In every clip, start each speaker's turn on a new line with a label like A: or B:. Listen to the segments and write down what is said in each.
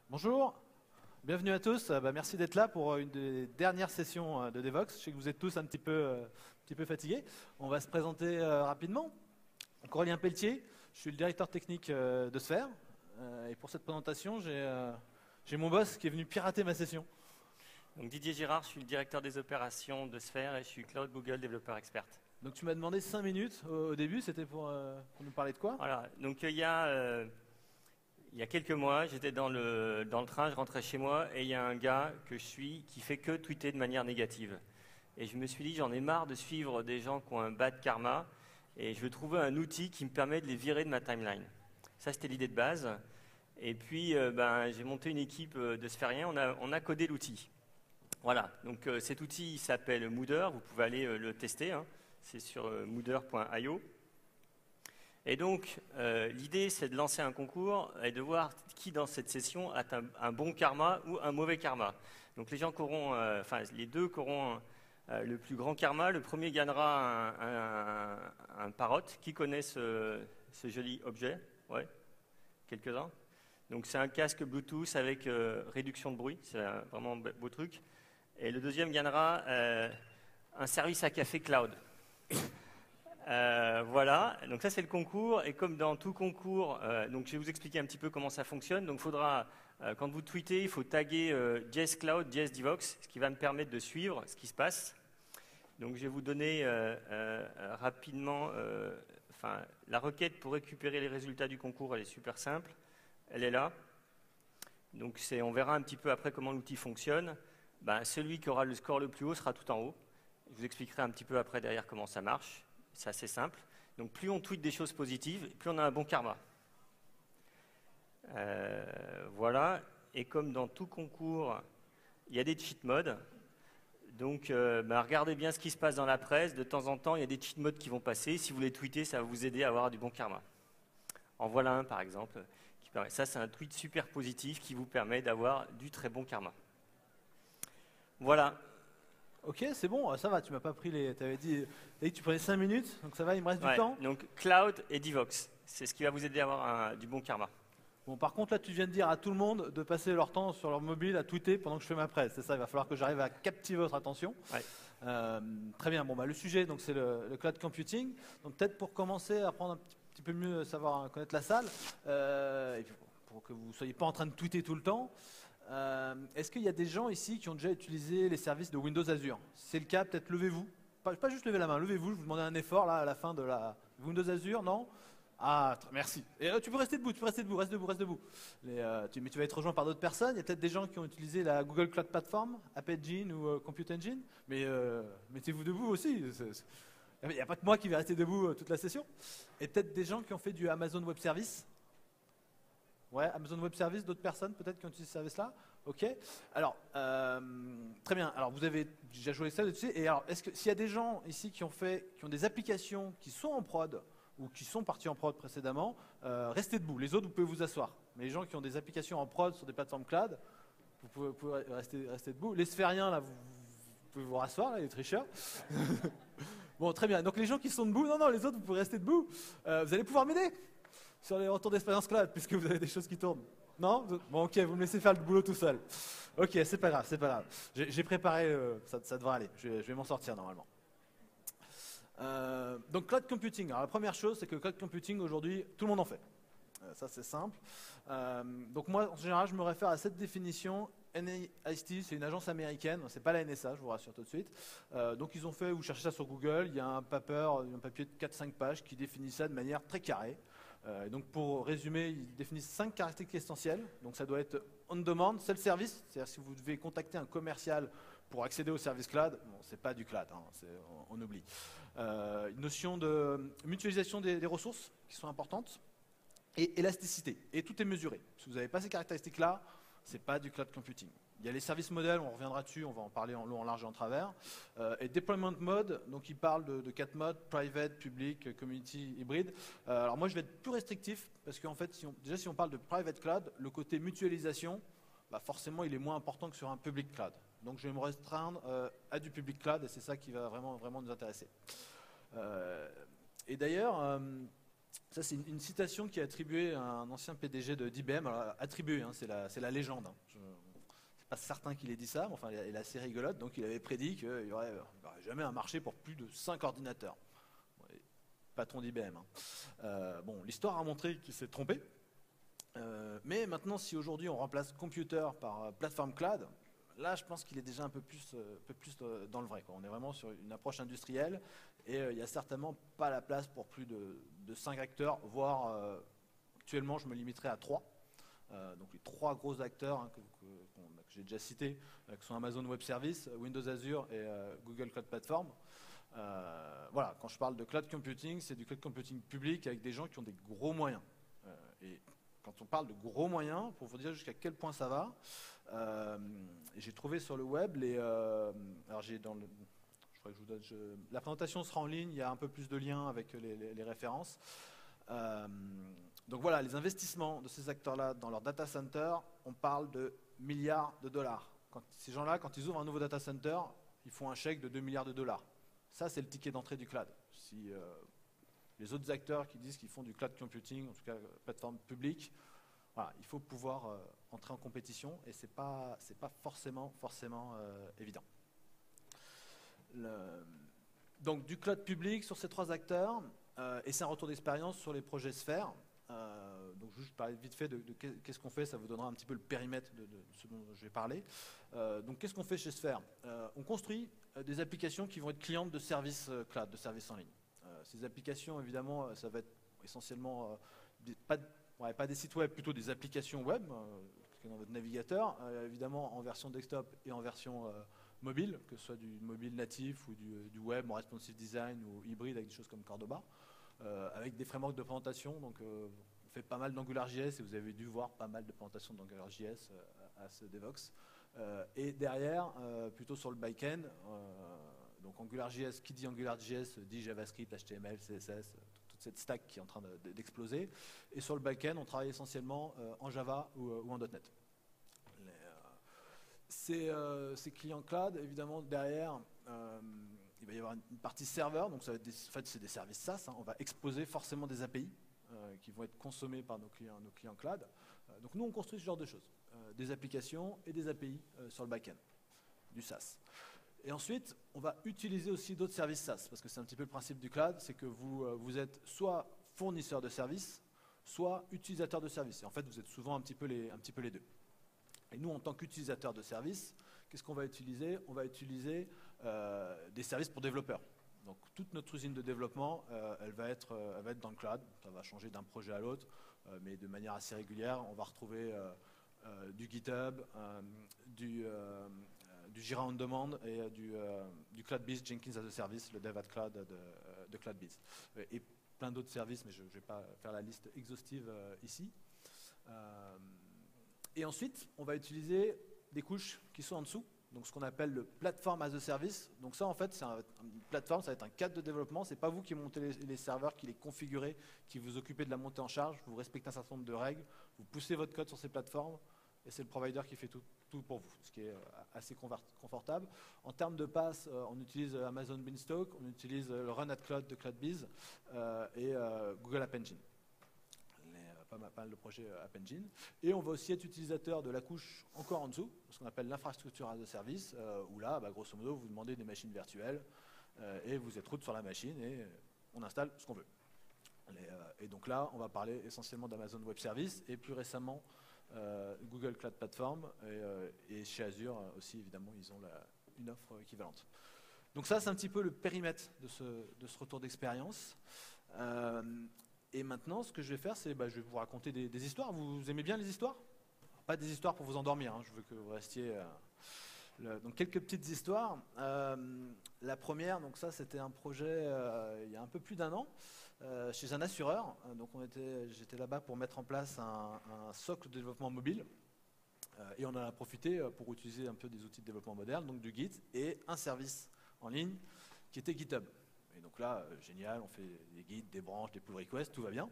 A: Bonjour, bienvenue à tous. Merci d'être là pour une des dernières sessions de Devoxx. Je sais que vous êtes tous un petit peu fatigués. On va se présenter rapidement. Donc, Aurélien Pelletier, je suis le directeur technique de Sphère. Et pour cette présentation, j'ai mon boss qui est venu pirater ma session.
B: Donc Didier Girard, je suis le directeur des opérations de Sphère et je suis Cloud Google développeur expert.
A: Donc tu m'as demandé 5 minutes au début, c'était pour nous parler de quoi?
B: Voilà, donc il y a quelques mois, j'étais dans le train, je rentrais chez moi et il y a un gars que je suis qui fait que tweeter de manière négative. Et je me suis dit, j'en ai marre de suivre des gens qui ont un bad karma et je veux trouver un outil qui me permet de les virer de ma timeline. Ça, c'était l'idée de base. Et puis, j'ai monté une équipe de sphériens, on a codé l'outil. Voilà, donc cet outil il s'appelle Mooder, vous pouvez aller le tester, hein. C'est sur mooder.io. Et donc, l'idée, c'est de lancer un concours et de voir qui, dans cette session, a un bon karma ou un mauvais karma. Donc, les gens qui auront, les deux qui auront le plus grand karma, le premier gagnera un parrot. Qui connaît ce joli objet? Ouais, quelques-uns. Donc, c'est un casque Bluetooth avec réduction de bruit. C'est vraiment un beau truc. Et le deuxième gagnera un service à café cloud. Voilà, donc ça c'est le concours, et comme dans tout concours, donc je vais vous expliquer un petit peu comment ça fonctionne. Donc il faudra, quand vous tweetez, il faut taguer JS Cloud, JS Devoxx, ce qui va me permettre de suivre ce qui se passe. Donc je vais vous donner rapidement, la requête pour récupérer les résultats du concours, elle est super simple, elle est là. Donc on verra un petit peu après comment l'outil fonctionne. Celui qui aura le score le plus haut sera tout en haut. Je vous expliquerai un petit peu après derrière comment ça marche. C'est assez simple. Donc plus on tweet des choses positives, plus on a un bon karma. Voilà. Et comme dans tout concours, il y a des cheat modes. Donc regardez bien ce qui se passe dans la presse. De temps en temps, il y a des cheat modes qui vont passer. Si vous les tweetez, ça va vous aider à avoir du bon karma. En voilà un par exemple. Ça, c'est un tweet super positif qui vous permet d'avoir du très bon karma. Voilà.
A: Ok, c'est bon, ça va, tu m'as pas pris les... Tu avais dit que tu prenais 5 minutes, donc ça va, il me reste du temps.
B: Donc Cloud et Devoxx, c'est ce qui va vous aider à avoir du bon karma.
A: Bon, par contre, là, tu viens de dire à tout le monde de passer leur temps sur leur mobile à tweeter pendant que je fais ma presse. C'est ça, il va falloir que j'arrive à captiver votre attention.
B: Ouais.
A: Très bien, le sujet, donc c'est le cloud computing. Donc peut-être pour commencer à apprendre un petit peu mieux, savoir connaître la salle, et puis pour que vous ne soyez pas en train de tweeter tout le temps. Est-ce qu'il y a des gens ici qui ont déjà utilisé les services de Windows Azure? Si c'est le cas, peut-être levez-vous. Pas juste lever la main, levez-vous. Je vous demande un effort là à la fin de la Windows Azure, non? Ah, merci. Et tu peux rester debout, reste debout. Mais tu vas être rejoint par d'autres personnes. Il y a peut-être des gens qui ont utilisé la Google Cloud Platform, App Engine ou Compute Engine. Mais mettez-vous debout aussi. Il n'y a pas que moi qui vais rester debout toute la session. Et peut-être des gens qui ont fait du Amazon Web Service. Ouais, Amazon Web Service, d'autres personnes peut-être qui ont utilisé ce service-là. Ok. Alors, très bien. Alors, vous avez déjà joué ça dessus. Et alors, est-ce que s'il y a des gens ici qui ont des applications qui sont en prod ou qui sont partis en prod précédemment, restez debout. Les autres, vous pouvez vous asseoir. Mais les gens qui ont des applications en prod sur des plateformes cloud, vous pouvez rester debout. Les sphériens, là, vous pouvez vous rasseoir, là, les tricheurs. Bon, très bien. Donc, les gens qui sont debout, non, les autres, vous pouvez rester debout. Vous allez pouvoir m'aider sur les retours d'expérience cloud, puisque vous avez des choses qui tournent. Non? Bon, ok, vous me laissez faire le boulot tout seul. Ok, c'est pas grave. J'ai préparé, ça devrait aller. Je vais m'en sortir normalement. Donc, cloud computing. Alors, la première chose, c'est que cloud computing, aujourd'hui, tout le monde en fait. Ça, c'est simple. Donc, moi, en général, je me réfère à cette définition. NIST, c'est une agence américaine, c'est pas la NSA, je vous rassure tout de suite. Donc ils ont fait, vous cherchez ça sur Google, il y a un papier de 4-5 pages qui définit ça de manière très carrée. Donc pour résumer, ils définissent 5 caractéristiques essentielles. Donc ça doit être on demand, self-service, c'est-à-dire si vous devez contacter un commercial pour accéder au service cloud, bon, c'est pas du cloud, hein, on oublie. Une notion de mutualisation des ressources qui sont importantes et élasticité. Et tout est mesuré. Si vous n'avez pas ces caractéristiques-là, c'est pas du cloud computing. Il y a les services modèles, on reviendra dessus, on va en parler en long, en large et en travers. Et deployment mode, donc il parle de 4 modes, private, public, community, hybride. Alors moi je vais être plus restrictif, parce qu'en fait, si on parle de private cloud, le côté mutualisation, forcément il est moins important que sur un public cloud. Donc je vais me restreindre à du public cloud, et c'est ça qui va vraiment nous intéresser. Et d'ailleurs, Ça, c'est une citation qui est attribuée à un ancien PDG d'IBM. Alors, attribuée, hein, c'est la légende. Hein. C'est pas certain qu'il ait dit ça, mais enfin, il est assez rigolote. Donc, il avait prédit qu'il n'y aurait jamais un marché pour plus de 5 ordinateurs. Bon, patron d'IBM. Hein. Bon, l'histoire a montré qu'il s'est trompé. Mais maintenant, si aujourd'hui on remplace computer par plateforme cloud, là, je pense qu'il est déjà un peu plus dans le vrai, quoi. On est vraiment sur une approche industrielle et il n'y a certainement pas la place pour plus de 5 acteurs, voire actuellement, je me limiterai à 3. Donc les 3 gros acteurs, hein, que j'ai déjà cités, qui sont Amazon Web Services, Windows Azure et Google Cloud Platform. Voilà, quand je parle de cloud computing, c'est du cloud computing public avec des gens qui ont des gros moyens. Et quand on parle de gros moyens, pour vous dire jusqu'à quel point ça va, j'ai trouvé sur le web alors j'ai dans le, je crois que je vous donne, la présentation sera en ligne, il y a un peu plus de liens avec les références. Donc voilà, les investissements de ces acteurs-là dans leur data center, on parle de milliards de dollars. Ces gens-là, quand ils ouvrent un nouveau data center, ils font un chèque de 2 milliards de dollars. Ça, c'est le ticket d'entrée du cloud. Si les autres acteurs qui disent qu'ils font du cloud computing, en tout cas plateforme publique, voilà, il faut pouvoir entrer en compétition et c'est pas forcément évident. Donc du cloud public sur ces 3 acteurs et c'est un retour d'expérience sur les projets Sphère. Donc juste parler vite fait de qu'est-ce qu'on fait, ça vous donnera un petit peu le périmètre de ce dont je vais parler. Donc qu'est-ce qu'on fait chez Sphère? On construit des applications qui vont être clientes de services cloud, de services en ligne. Ces applications, évidemment, ça va être essentiellement pas des sites web, plutôt des applications web dans votre navigateur, évidemment en version desktop et en version mobile, que ce soit du mobile natif ou du web en responsive design ou hybride avec des choses comme Cordoba, avec des frameworks de présentation. Donc on fait pas mal d'AngularJS et vous avez dû voir pas mal de présentations d'AngularJS à ce Devox. Et derrière, plutôt sur le back-end, donc AngularJS, qui dit AngularJS dit JavaScript, HTML, CSS, toute cette stack qui est en train d'exploser. Et sur le back-end, on travaille essentiellement en Java ou en .NET. Ces clients cloud, évidemment, derrière, il va y avoir une partie serveur, donc ça va être en fait, c'est des services SaaS. Hein, on va exposer forcément des API qui vont être consommés par nos clients cloud. Donc nous, on construit ce genre de choses, des applications et des API sur le back-end, du SaaS. Et ensuite, on va utiliser aussi d'autres services SaaS, parce que c'est un petit peu le principe du cloud, c'est que vous êtes soit fournisseur de services, soit utilisateur de services. Et en fait, vous êtes souvent un petit peu les deux. Et nous, en tant qu'utilisateur de services, qu'est-ce qu'on va utiliser? On va utiliser des services pour développeurs. Donc toute notre usine de développement, elle va être dans le cloud. Ça va changer d'un projet à l'autre, mais de manière assez régulière. On va retrouver du GitHub, du Jira on Demand et du CloudBees, Jenkins as a Service, le Dev at Cloud de CloudBees. Et plein d'autres services, mais je ne vais pas faire la liste exhaustive ici. Et ensuite, on va utiliser des couches qui sont en dessous, donc ce qu'on appelle le Platform as a Service. Donc ça, en fait, c'est une plateforme, ça va être un cadre de développement. Ce n'est pas vous qui montez les serveurs, qui les configurez, qui vous occupez de la montée en charge. Vous respectez un certain nombre de règles, vous poussez votre code sur ces plateformes, et c'est le provider qui fait tout pour vous, ce qui est assez confortable. En termes de pass, on utilise Amazon Beanstalk, on utilise le Run at Cloud de CloudBees et Google App Engine. Pas mal de projets App Engine. Et on va aussi être utilisateur de la couche encore en dessous, ce qu'on appelle l'infrastructure as a service, où là, grosso modo, vous demandez des machines virtuelles et vous êtes route sur la machine et on installe ce qu'on veut. Et donc là, on va parler essentiellement d'Amazon Web Services et plus récemment Google Cloud Platform et chez Azure aussi, évidemment, ils ont une offre équivalente. Donc ça, c'est un petit peu le périmètre de ce retour d'expérience. Et maintenant, ce que je vais faire, c'est je vais vous raconter des histoires. Vous aimez bien les histoires? Pas des histoires pour vous endormir, hein. Je veux que vous restiez... donc quelques petites histoires. La première, donc ça c'était un projet il y a un peu plus d'1 an, chez un assureur. Donc j'étais là-bas pour mettre en place un socle de développement mobile. Et on en a profité pour utiliser un peu des outils de développement moderne, donc du Git, et un service en ligne qui était GitHub. Et donc là, génial, on fait des guides, des branches, des pull requests, tout va bien.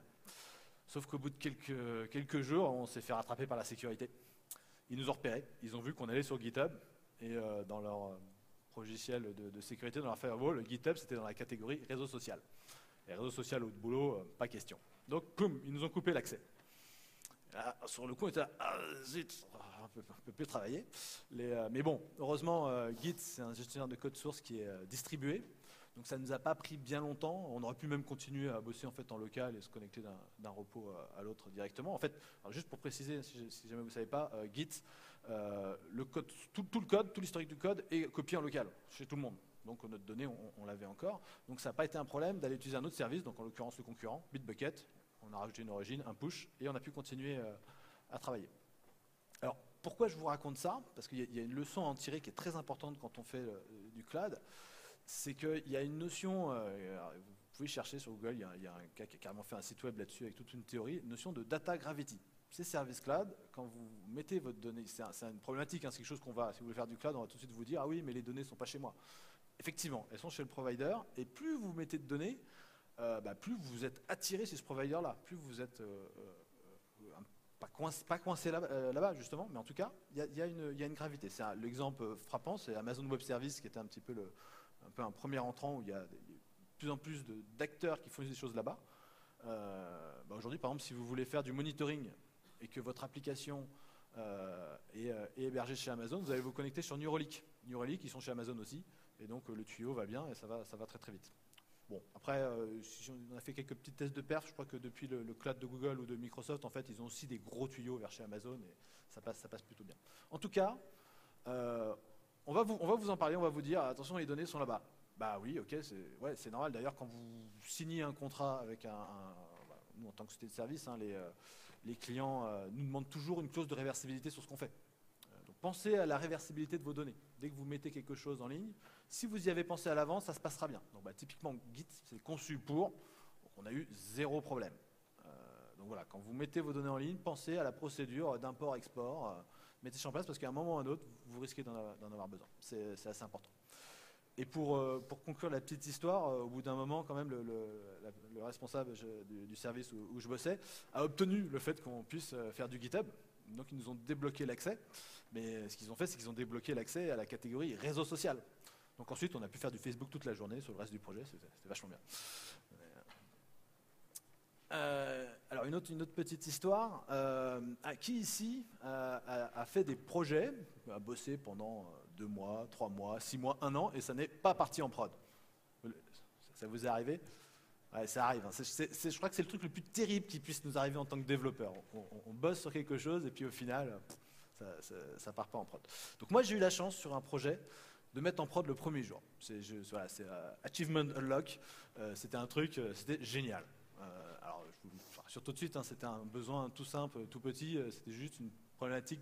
A: Sauf qu'au bout de quelques jours, on s'est fait rattraper par la sécurité. Ils nous ont repérés, ils ont vu qu'on allait sur GitHub, et dans leur logiciel de sécurité, dans leur firewall, le GitHub, c'était dans la catégorie réseau social. Et réseau social ou de boulot, pas question. Donc, poum, ils nous ont coupé l'accès. Sur le coup, on était là, zut, on peut plus travailler. Mais bon, heureusement, Git, c'est un gestionnaire de code source qui est distribué. Donc ça ne nous a pas pris bien longtemps. On aurait pu même continuer à bosser en fait en local et se connecter d'un repos à l'autre directement. En fait, alors juste pour préciser, si jamais vous ne savez pas, Git, le code, tout le code, tout l'historique du code est copié en local chez tout le monde. Donc notre donnée, on l'avait encore. Donc ça n'a pas été un problème d'aller utiliser un autre service, donc en l'occurrence le concurrent, Bitbucket. On a rajouté une origine, un push, et on a pu continuer à travailler. Alors pourquoi je vous raconte ça? Parce qu'il y a une leçon à en tirer qui est très importante quand on fait du cloud. C'est qu'il y a une notion, vous pouvez chercher sur Google, il y a un gars qui a carrément fait un site web là-dessus avec toute une théorie, une notion de data gravity. Ces services cloud, quand vous mettez votre donnée, c'est une problématique, hein, c'est quelque chose qu'on va, si vous voulez faire du cloud, on va tout de suite vous dire, ah oui, mais les données ne sont pas chez moi. Effectivement, elles sont chez le provider, et plus vous mettez de données, plus vous êtes attiré sur ce provider-là, plus vous êtes pas coincé là-bas justement, mais en tout cas, il y a une gravité. L'exemple frappant, c'est Amazon Web Services qui était un petit peu un premier entrant où il y a de plus en plus d'acteurs qui font des choses là-bas. Aujourd'hui, par exemple, si vous voulez faire du monitoring et que votre application est hébergée chez Amazon, vous allez vous connecter sur Neuralink. Neuralink, ils sont chez Amazon aussi, et donc le tuyau va bien et ça va très très vite. Bon, après, si on a fait quelques petits tests de perf, je crois que depuis le cloud de Google ou de Microsoft, en fait, ils ont aussi des gros tuyaux vers chez Amazon et ça passe plutôt bien. En tout cas, on va vous en parler, on va vous dire, attention, les données sont là-bas. Bah oui, ok, c'est normal. D'ailleurs, quand vous signez un contrat avec nous, en tant que société de service, hein, les clients nous demandent toujours une clause de réversibilité sur ce qu'on fait. Donc pensez à la réversibilité de vos données. Dès que vous mettez quelque chose en ligne, si vous y avez pensé à l'avance, ça se passera bien. Donc typiquement, Git, c'est conçu pour. Donc, on a eu zéro problème. Donc voilà, quand vous mettez vos données en ligne, pensez à la procédure d'import-export. Mettez ça en place parce qu'à un moment ou à un autre, vous risquez d'en avoir besoin. C'est assez important. Et pour conclure la petite histoire, au bout d'un moment, quand même, le responsable du service où je bossais a obtenu le fait qu'on puisse faire du GitHub. Donc ils nous ont débloqué l'accès. Mais ce qu'ils ont fait, c'est qu'ils ont débloqué l'accès à la catégorie réseau social. Donc ensuite, on a pu faire du Facebook toute la journée sur le reste du projet. C'était vachement bien. Alors une autre petite histoire. Qui ici a fait des projets, a bossé pendant 2 mois, 3 mois, 6 mois, 1 an, et ça n'est pas parti en prod? Ça vous est arrivé? Ouais, ça arrive. Hein. Je crois que c'est le truc le plus terrible qui puisse nous arriver en tant que développeur. On bosse sur quelque chose et puis au final, ça part pas en prod. Donc moi, j'ai eu la chance sur un projet de mettre en prod le premier jour. C'est Achievement Unlock. C'était un truc, c'était génial. Alors, je vous rassure tout de suite, hein, c'était un besoin tout simple, tout petit. C'était juste une problématique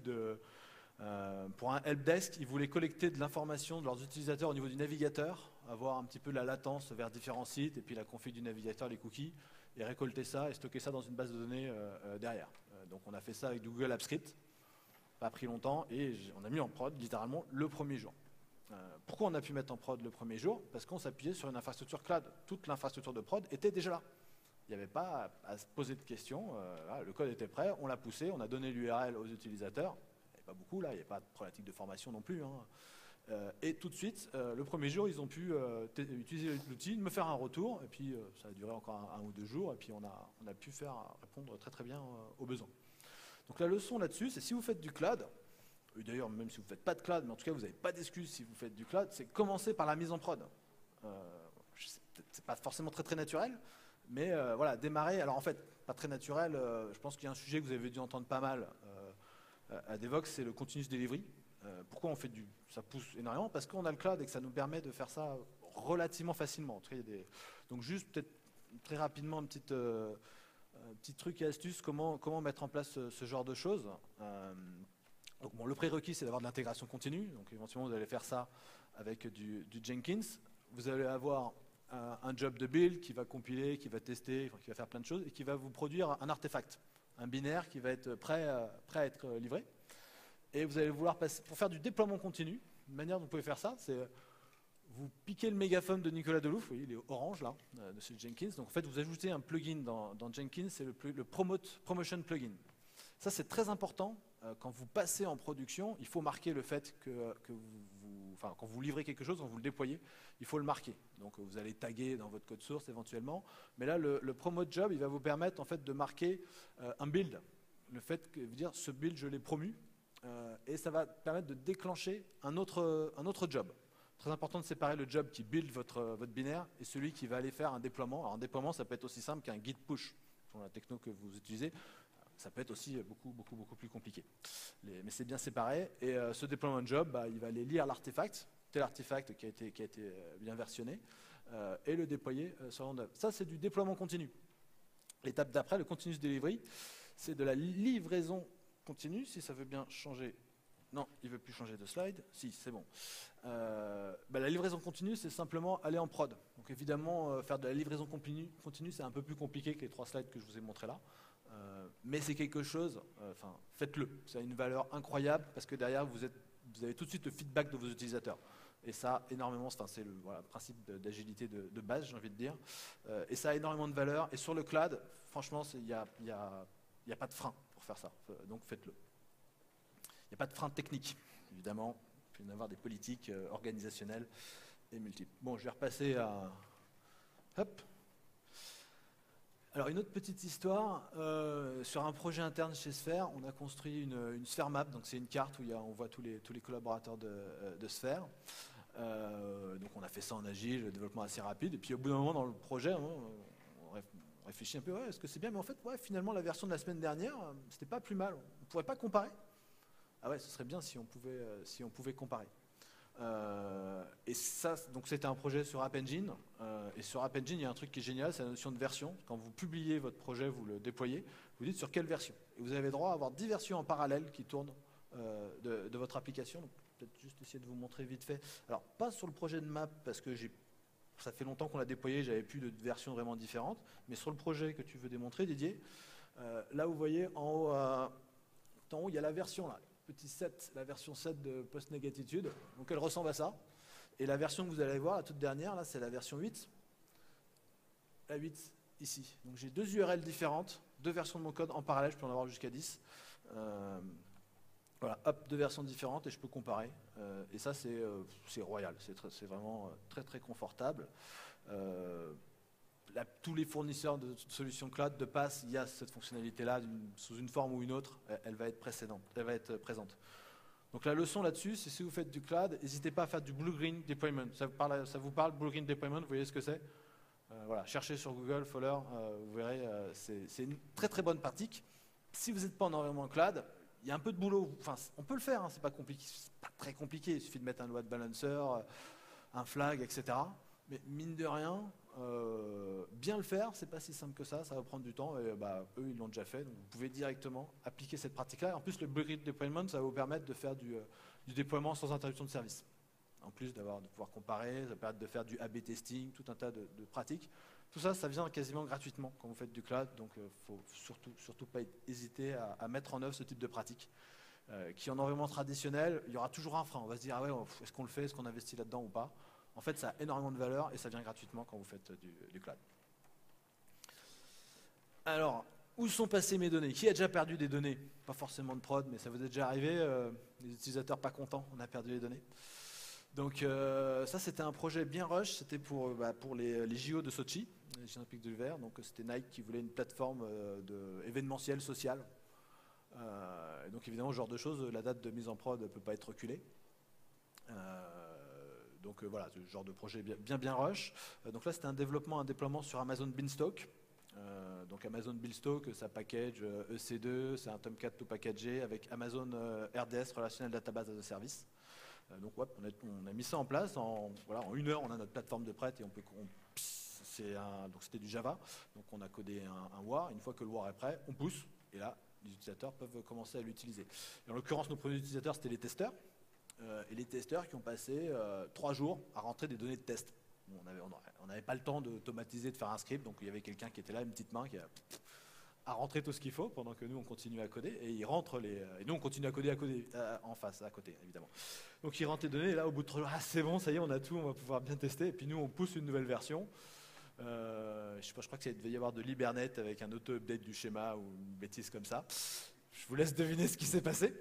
A: pour un helpdesk. Ils voulaient collecter de l'information de leurs utilisateurs au niveau du navigateur, avoir un petit peu la latence vers différents sites, et puis la config du navigateur, les cookies, et récolter ça et stocker ça dans une base de données derrière. Donc on a fait ça avec du Google Apps Script. Pas pris longtemps, et on a mis en prod littéralement le premier jour. Pourquoi on a pu mettre en prod le premier jour? Parce qu'on s'appuyait sur une infrastructure cloud. Toute l'infrastructure de prod était déjà là. Il n'y avait pas à se poser de questions. Le code était prêt, on l'a poussé, on a donné l'URL aux utilisateurs. Il n'y avait pas beaucoup là, il n'y avait pas de problématique de formation non plus. Hein. Et tout de suite, le premier jour, ils ont pu utiliser l'outil, me faire un retour, et puis ça a duré encore 1 ou 2 jours, et puis on a pu répondre très très bien aux besoins. Donc la leçon là-dessus, c'est si vous faites du cloud, et d'ailleurs même si vous ne faites pas de cloud, mais en tout cas vous n'avez pas d'excuse si vous faites du cloud, c'est commencer par la mise en prod. C'est pas forcément très très naturel, mais voilà, démarrer. Alors en fait, pas très naturel, je pense qu'il y a un sujet que vous avez dû entendre pas mal à Devoxx, c'est le continuous delivery. Pourquoi on fait ça pousse énormément? Parce qu'on a le cloud et que ça nous permet de faire ça relativement facilement. Donc juste peut-être très rapidement un petit truc et astuce, comment mettre en place ce genre de choses. Donc bon, le prérequis, c'est d'avoir de l'intégration continue. Donc éventuellement, vous allez faire ça avec du Jenkins. Vous allez avoir un job de build qui va compiler, qui va tester, qui va faire plein de choses et qui va vous produire un artefact, un binaire qui va être prêt à être livré. Et vous allez vouloir passer, pour faire du déploiement continu, une manière dont vous pouvez faire ça, c'est vous piquez le mégaphone de Nicolas Delouf, vous voyez, il est orange là, de chez Jenkins. Donc en fait, vous ajoutez un plugin dans Jenkins, c'est le Promotion Plugin. Ça, c'est très important. Quand vous passez en production, il faut marquer le fait que quand vous livrez quelque chose, quand vous le déployez, il faut le marquer. Donc vous allez taguer dans votre code source éventuellement. Mais là, le promote job, il va vous permettre en fait de marquer un build. Le fait que dire ce build, je l'ai promu. Et ça va permettre de déclencher un autre job. Très important de séparer le job qui build votre binaire et celui qui va aller faire un déploiement. Alors un déploiement, ça peut être aussi simple qu'un git push, dans la techno que vous utilisez. Ça peut être aussi beaucoup plus compliqué. Mais c'est bien séparé. Et ce déploiement job, il va aller lire l'artefact, tel artefact qui a été bien versionné, et le déployer sur l'onde. Ça, c'est du déploiement continu. L'étape d'après, le continuous delivery, c'est de la livraison continue, si ça veut bien changer. Non, il ne veut plus changer de slide. Si, c'est bon. La livraison continue, c'est simplement aller en prod. Donc évidemment, faire de la livraison continue, c'est un peu plus compliqué que les 3 slides que je vous ai montrés là. Mais c'est quelque chose, faites-le. Ça a une valeur incroyable parce que derrière, vous avez tout de suite le feedback de vos utilisateurs. Et ça, énormément, c'est le principe d'agilité de base, j'ai envie de dire. Et ça a énormément de valeur. Et sur le cloud, franchement, il n'y a pas de frein pour faire ça. Donc faites-le. Il n'y a pas de frein technique, évidemment. Il peut y en avoir des politiques organisationnelles et multiples. Bon, je vais repasser à... Hop. Alors, une autre petite histoire. Sur un projet interne chez Sphere, on a construit une Sphere Map. Donc, c'est une carte où on voit tous les collaborateurs de Sphere. Donc, on a fait ça en agile, le développement assez rapide. Et puis, au bout d'un moment, dans le projet, on réfléchit un peu, est-ce que c'est bien? Mais en fait, finalement, la version de la semaine dernière, c'était pas plus mal. On ne pourrait pas comparer? Ah ouais, ce serait bien si on pouvait comparer. Et ça, donc c'était un projet sur App Engine. Et sur App Engine, il y a un truc qui est génial, c'est la notion de version. Quand vous publiez votre projet, vous le déployez, vous dites sur quelle version. Et vous avez droit à avoir 10 versions en parallèle qui tournent de votre application. Donc, peut-être juste essayer de vous montrer vite fait. Alors, pas sur le projet de map, parce que ça fait longtemps qu'on l'a déployé, j'avais plus de versions vraiment différentes. Mais sur le projet que tu veux démontrer, Didier, là, vous voyez en haut, il y a la version là. Petit 7, la version 7 de PostNegatitude, donc elle ressemble à ça. Et la version que vous allez voir, la toute dernière, là, c'est la version 8. La 8, ici. Donc j'ai 2 URL différentes, 2 versions de mon code en parallèle, je peux en avoir jusqu'à 10. Voilà, hop, 2 versions différentes et je peux comparer. Et ça, c'est royal, c'est vraiment très confortable. Tous les fournisseurs de solutions cloud de passe, il y a cette fonctionnalité-là, sous une forme ou une autre, elle va être présente. Donc la leçon là-dessus, c'est si vous faites du cloud, n'hésitez pas à faire du blue-green deployment. Ça vous parle blue-green deployment, vous voyez ce que c'est? Voilà, cherchez sur Google, Fowler, vous verrez, c'est une très bonne pratique. Si vous n'êtes pas en environnement cloud, il y a un peu de boulot. Enfin, on peut le faire, c'est pas compliqué, c'est pas très compliqué. Il suffit de mettre un load balancer, un flag, etc. Mais mine de rien, bien le faire, c'est pas si simple que ça va prendre du temps, et eux ils l'ont déjà fait, donc vous pouvez directement appliquer cette pratique-là. En plus, le blue-green deployment, ça va vous permettre de faire du déploiement sans interruption de service. En plus de pouvoir comparer, ça va permettre de faire du A/B testing, tout un tas de pratiques. Tout ça, ça vient quasiment gratuitement quand vous faites du cloud, donc il ne faut surtout pas hésiter à mettre en œuvre ce type de pratique. Qui en environnement traditionnel, il y aura toujours un frein. On va se dire, ah ouais, est-ce qu'on le fait, est-ce qu'on investit là-dedans ou pas? En fait, ça a énormément de valeur et ça vient gratuitement quand vous faites du cloud. Alors, où sont passées mes données? Qui a déjà perdu des données? Pas forcément de prod, mais ça vous est déjà arrivé, les utilisateurs pas contents, on a perdu les données. Donc ça, c'était un projet bien rush, c'était pour les JO de Sochi, les Jeux Olympiques de l'hiver. Donc c'était Nike qui voulait une plateforme événementielle, sociale. Donc évidemment, ce genre de choses, la date de mise en prod ne peut pas être reculée. Donc voilà, ce genre de projet bien rush. Donc là, c'était un déploiement sur Amazon Beanstalk. Donc Amazon Beanstalk, ça package EC2, c'est un Tomcat tout packagé avec Amazon RDS, Relational Database as a Service. Donc ouais, on a mis ça en place. En 1 heure, on a notre plateforme de prête et donc c'était du Java. Donc on a codé un WAR. Une fois que le WAR est prêt, on pousse. Et là, les utilisateurs peuvent commencer à l'utiliser. En l'occurrence, nos premiers utilisateurs, c'était les testeurs. Et les testeurs qui ont passé 3 jours à rentrer des données de test. On n'avait pas le temps d'automatiser, de faire un script, donc il y avait quelqu'un qui était là, une petite main, qui a rentré tout ce qu'il faut, pendant que nous, on continue à coder, et il rentre et nous, on continue à coder en face, à côté, évidemment. Donc il rentre les données, et là, au bout de 3 jours, c'est bon, ça y est, on a tout, on va pouvoir bien tester, et puis nous, on pousse une nouvelle version. Je sais pas, je crois que devait y avoir de l'Hibernate avec un auto-update du schéma, ou une bêtise comme ça. Je vous laisse deviner ce qui s'est passé.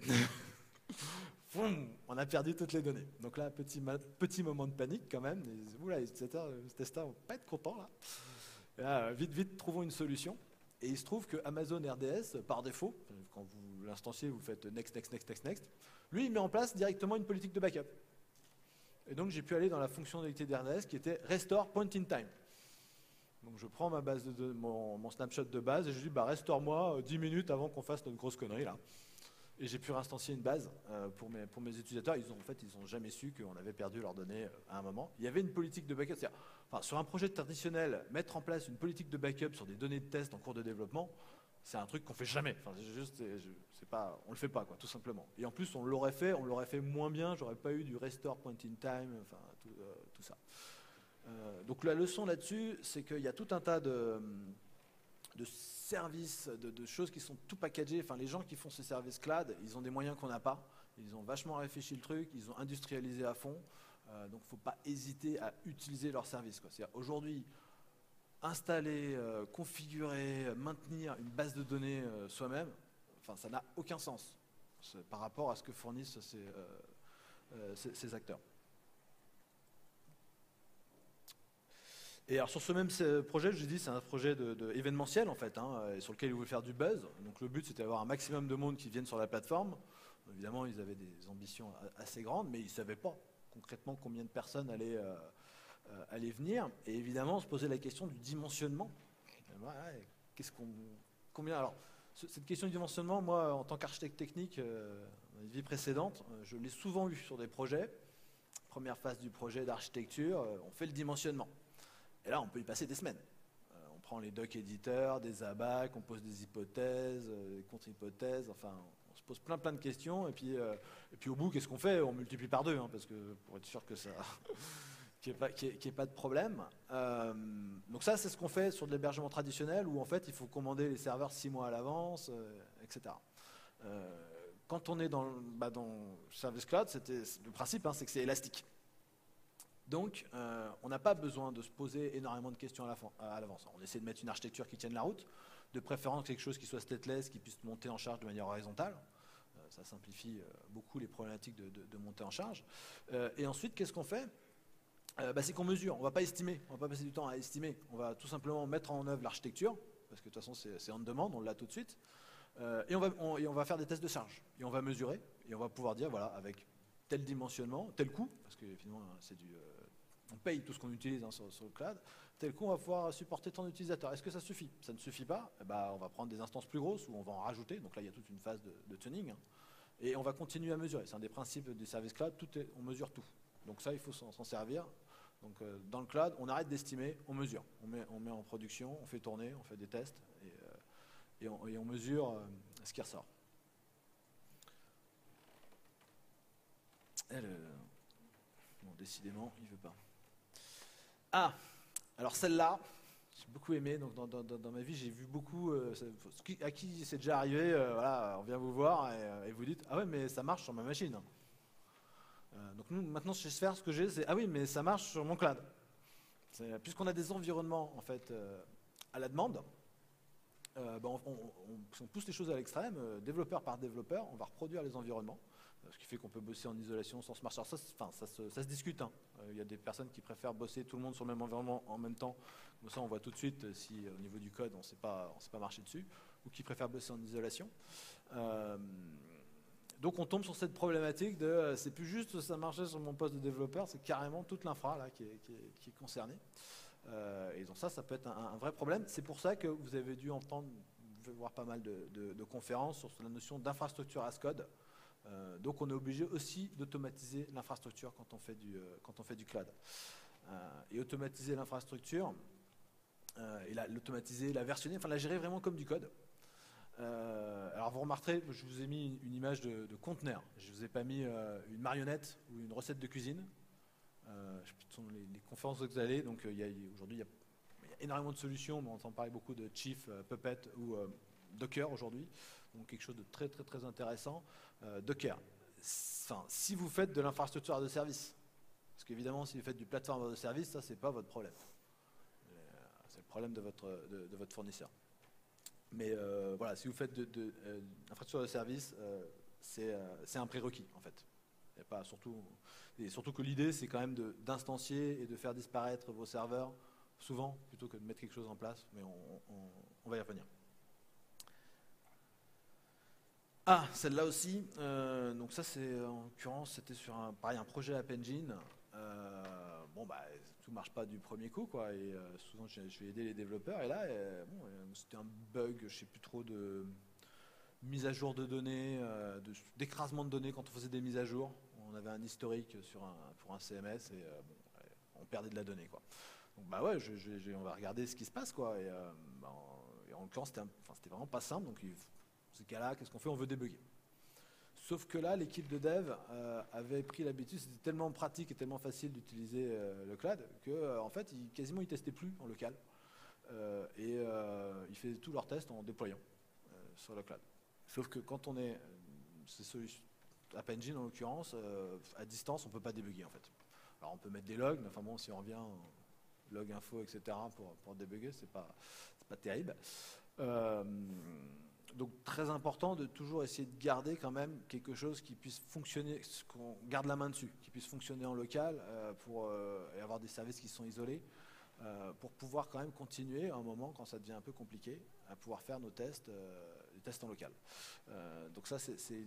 A: on a perdu toutes les données. Donc là, petit moment de panique quand même. Oula, les testeurs vont pas être contents là. Et là, vite, trouvons une solution. Et il se trouve que Amazon RDS, par défaut, quand vous l'instanciez, vous faites next, lui, il met en place directement une politique de backup. Et donc, j'ai pu aller dans la fonctionnalité d'RDS qui était Restore Point in Time. Donc, je prends ma base mon snapshot de base et je dis, restaure-moi 10 minutes avant qu'on fasse notre grosse connerie là. Et j'ai pu réinstancier une base pour mes utilisateurs. Ils n'ont jamais su qu'on avait perdu leurs données à un moment. Il y avait une politique de backup. Sur un projet traditionnel, mettre en place une politique de backup sur des données de test en cours de développement, c'est un truc qu'on fait jamais. On le fait pas, quoi, tout simplement. Et en plus, on l'aurait fait moins bien. J'aurais pas eu du restore point in time, tout ça. Donc la leçon là-dessus, c'est qu'il y a tout un tas de services, de choses qui sont tout packagées. Enfin, les gens qui font ces services cloud, ils ont des moyens qu'on n'a pas. Ils ont vachement réfléchi le truc, ils ont industrialisé à fond. Donc, il ne faut pas hésiter à utiliser leurs services, quoi. C'est-à-dire, aujourd'hui, installer, configurer, maintenir une base de données soi-même, ça n'a aucun sens par rapport à ce que fournissent ces acteurs. Et alors sur ce même projet, je vous dis, c'est un projet événementiel en fait, sur lequel ils voulaient faire du buzz. Donc le but, c'était d'avoir un maximum de monde qui vienne sur la plateforme. Évidemment, ils avaient des ambitions assez grandes, mais ils ne savaient pas concrètement combien de personnes allaient venir. Et évidemment, on se posait la question du dimensionnement. Combien alors, cette question du dimensionnement, moi, en tant qu'architecte technique, dans une vie précédente, je l'ai souvent eu sur des projets. Première phase du projet d'architecture, on fait le dimensionnement. Et là, on peut y passer des semaines. On prend les doc éditeurs, des abacs, on pose des hypothèses, des contre-hypothèses, on se pose plein de questions. Et puis au bout, qu'est-ce qu'on fait? On multiplie par 2, parce que pour être sûr que ça, qu'il n'y ait pas de problème. Donc ça, c'est ce qu'on fait sur de l'hébergement traditionnel, où en fait, il faut commander les serveurs 6 mois à l'avance, etc. Quand on est dans Service Cloud, le principe, c'est que c'est élastique. Donc, on n'a pas besoin de se poser énormément de questions à l'avance. On essaie de mettre une architecture qui tienne la route, de préférence quelque chose qui soit stateless, qui puisse monter en charge de manière horizontale. Ça simplifie beaucoup les problématiques de montée en charge. Et ensuite, qu'est-ce qu'on fait? C'est qu'on mesure. On ne va pas estimer, on ne va pas passer du temps à estimer. On va tout simplement mettre en œuvre l'architecture, parce que de toute façon, c'est en demande, on l'a tout de suite. Et on va faire des tests de charge. Et on va mesurer, et on va pouvoir dire, voilà, avec tel dimensionnement, tel coût, parce que finalement, on paye tout ce qu'on utilise sur le cloud, tel coup on va pouvoir supporter tant d'utilisateurs. Est-ce que ça suffit? Ça ne suffit pas, on va prendre des instances plus grosses ou on va en rajouter. Donc là, il y a toute une phase de tuning. Et on va continuer à mesurer. C'est un des principes des services cloud, on mesure tout. Donc ça, il faut s'en servir. Donc dans le cloud, on arrête d'estimer, on mesure. On met en production, on fait tourner, on fait des tests et on mesure ce qui ressort. Bon, décidément, il ne veut pas. Ah, alors celle-là, j'ai beaucoup aimé. Donc dans ma vie, j'ai vu beaucoup. À qui c'est déjà arrivé, voilà, on vient vous voir et vous dites, ah ouais, mais ça marche sur ma machine. Donc nous, maintenant, chez Sphere, ce que j'ai, c'est, ah oui, mais ça marche sur mon cloud. Puisqu'on a des environnements en fait à la demande, on pousse les choses à l'extrême, développeur par développeur, on va reproduire les environnements. Ce qui fait qu'on peut bosser en isolation sans smart charge. Ça se discute. Il y a des personnes qui préfèrent bosser tout le monde sur le même environnement en même temps. Comme ça, on voit tout de suite si au niveau du code, on ne sait pas marcher dessus. Ou qui préfèrent bosser en isolation. Donc, on tombe sur cette problématique de c'est plus juste ça marchait sur mon poste de développeur, c'est carrément toute l'infra là qui est concernée. Et donc ça peut être un vrai problème. C'est pour ça que vous avez dû entendre, vous pouvez voir pas mal de conférences sur la notion d'infrastructure as code. Donc on est obligé aussi d'automatiser l'infrastructure quand on fait du cloud. Et automatiser l'infrastructure, et l'automatiser, la versionner, la gérer vraiment comme du code. Alors vous remarquerez, je vous ai mis une image de conteneur. Je ne vous ai pas mis une marionnette ou une recette de cuisine. Ce sont les conférences que vous allez. Donc aujourd'hui, il y a énormément de solutions, mais on entend parler beaucoup de Chief, Puppet ou Docker aujourd'hui. Donc quelque chose de très très très intéressant. Docker. Si vous faites de l'infrastructure as a service, parce qu'évidemment si vous faites du plateforme as a service, ça c'est pas votre problème. C'est le problème de votre fournisseur. Mais voilà, si vous faites de l'infrastructure as a service, c'est un prérequis en fait. Et pas surtout que l'idée, c'est quand même d'instancier et de faire disparaître vos serveurs souvent, plutôt que de mettre quelque chose en place, mais on va y revenir. Ah, celle-là aussi, donc ça c'est en l'occurrence c'était sur pareil, un projet App Engine. Bon bah tout marche pas du premier coup quoi, et souvent je vais aider les développeurs, et là bon, c'était un bug, je sais plus trop, de mise à jour de données, d'écrasement de données quand on faisait des mises à jour. On avait un historique pour un CMS et bon, on perdait de la donnée quoi. Donc bah ouais, on va regarder ce qui se passe quoi, et en l'occurrence c'était vraiment pas simple, donc dans ces cas-là, qu'est-ce qu'on fait? On veut débugger. Sauf que là, l'équipe de dev avait pris l'habitude, c'était tellement pratique et tellement facile d'utiliser le cloud que en fait, quasiment ils testaient plus en local, ils faisaient tous leurs tests en déployant sur le cloud. Sauf que quand on est, App Engine en l'occurrence, à distance, on ne peut pas débugger en fait. Alors on peut mettre des logs, mais enfin bon, si on revient log info, etc. pour débugger, c'est pas terrible. Donc très important de toujours essayer de garder quand même quelque chose qui puisse fonctionner, qu'on garde la main dessus, qui puisse fonctionner en local et avoir des services qui sont isolés pour pouvoir quand même continuer à un moment quand ça devient un peu compliqué à pouvoir faire nos tests, les tests en local. Donc ça c'est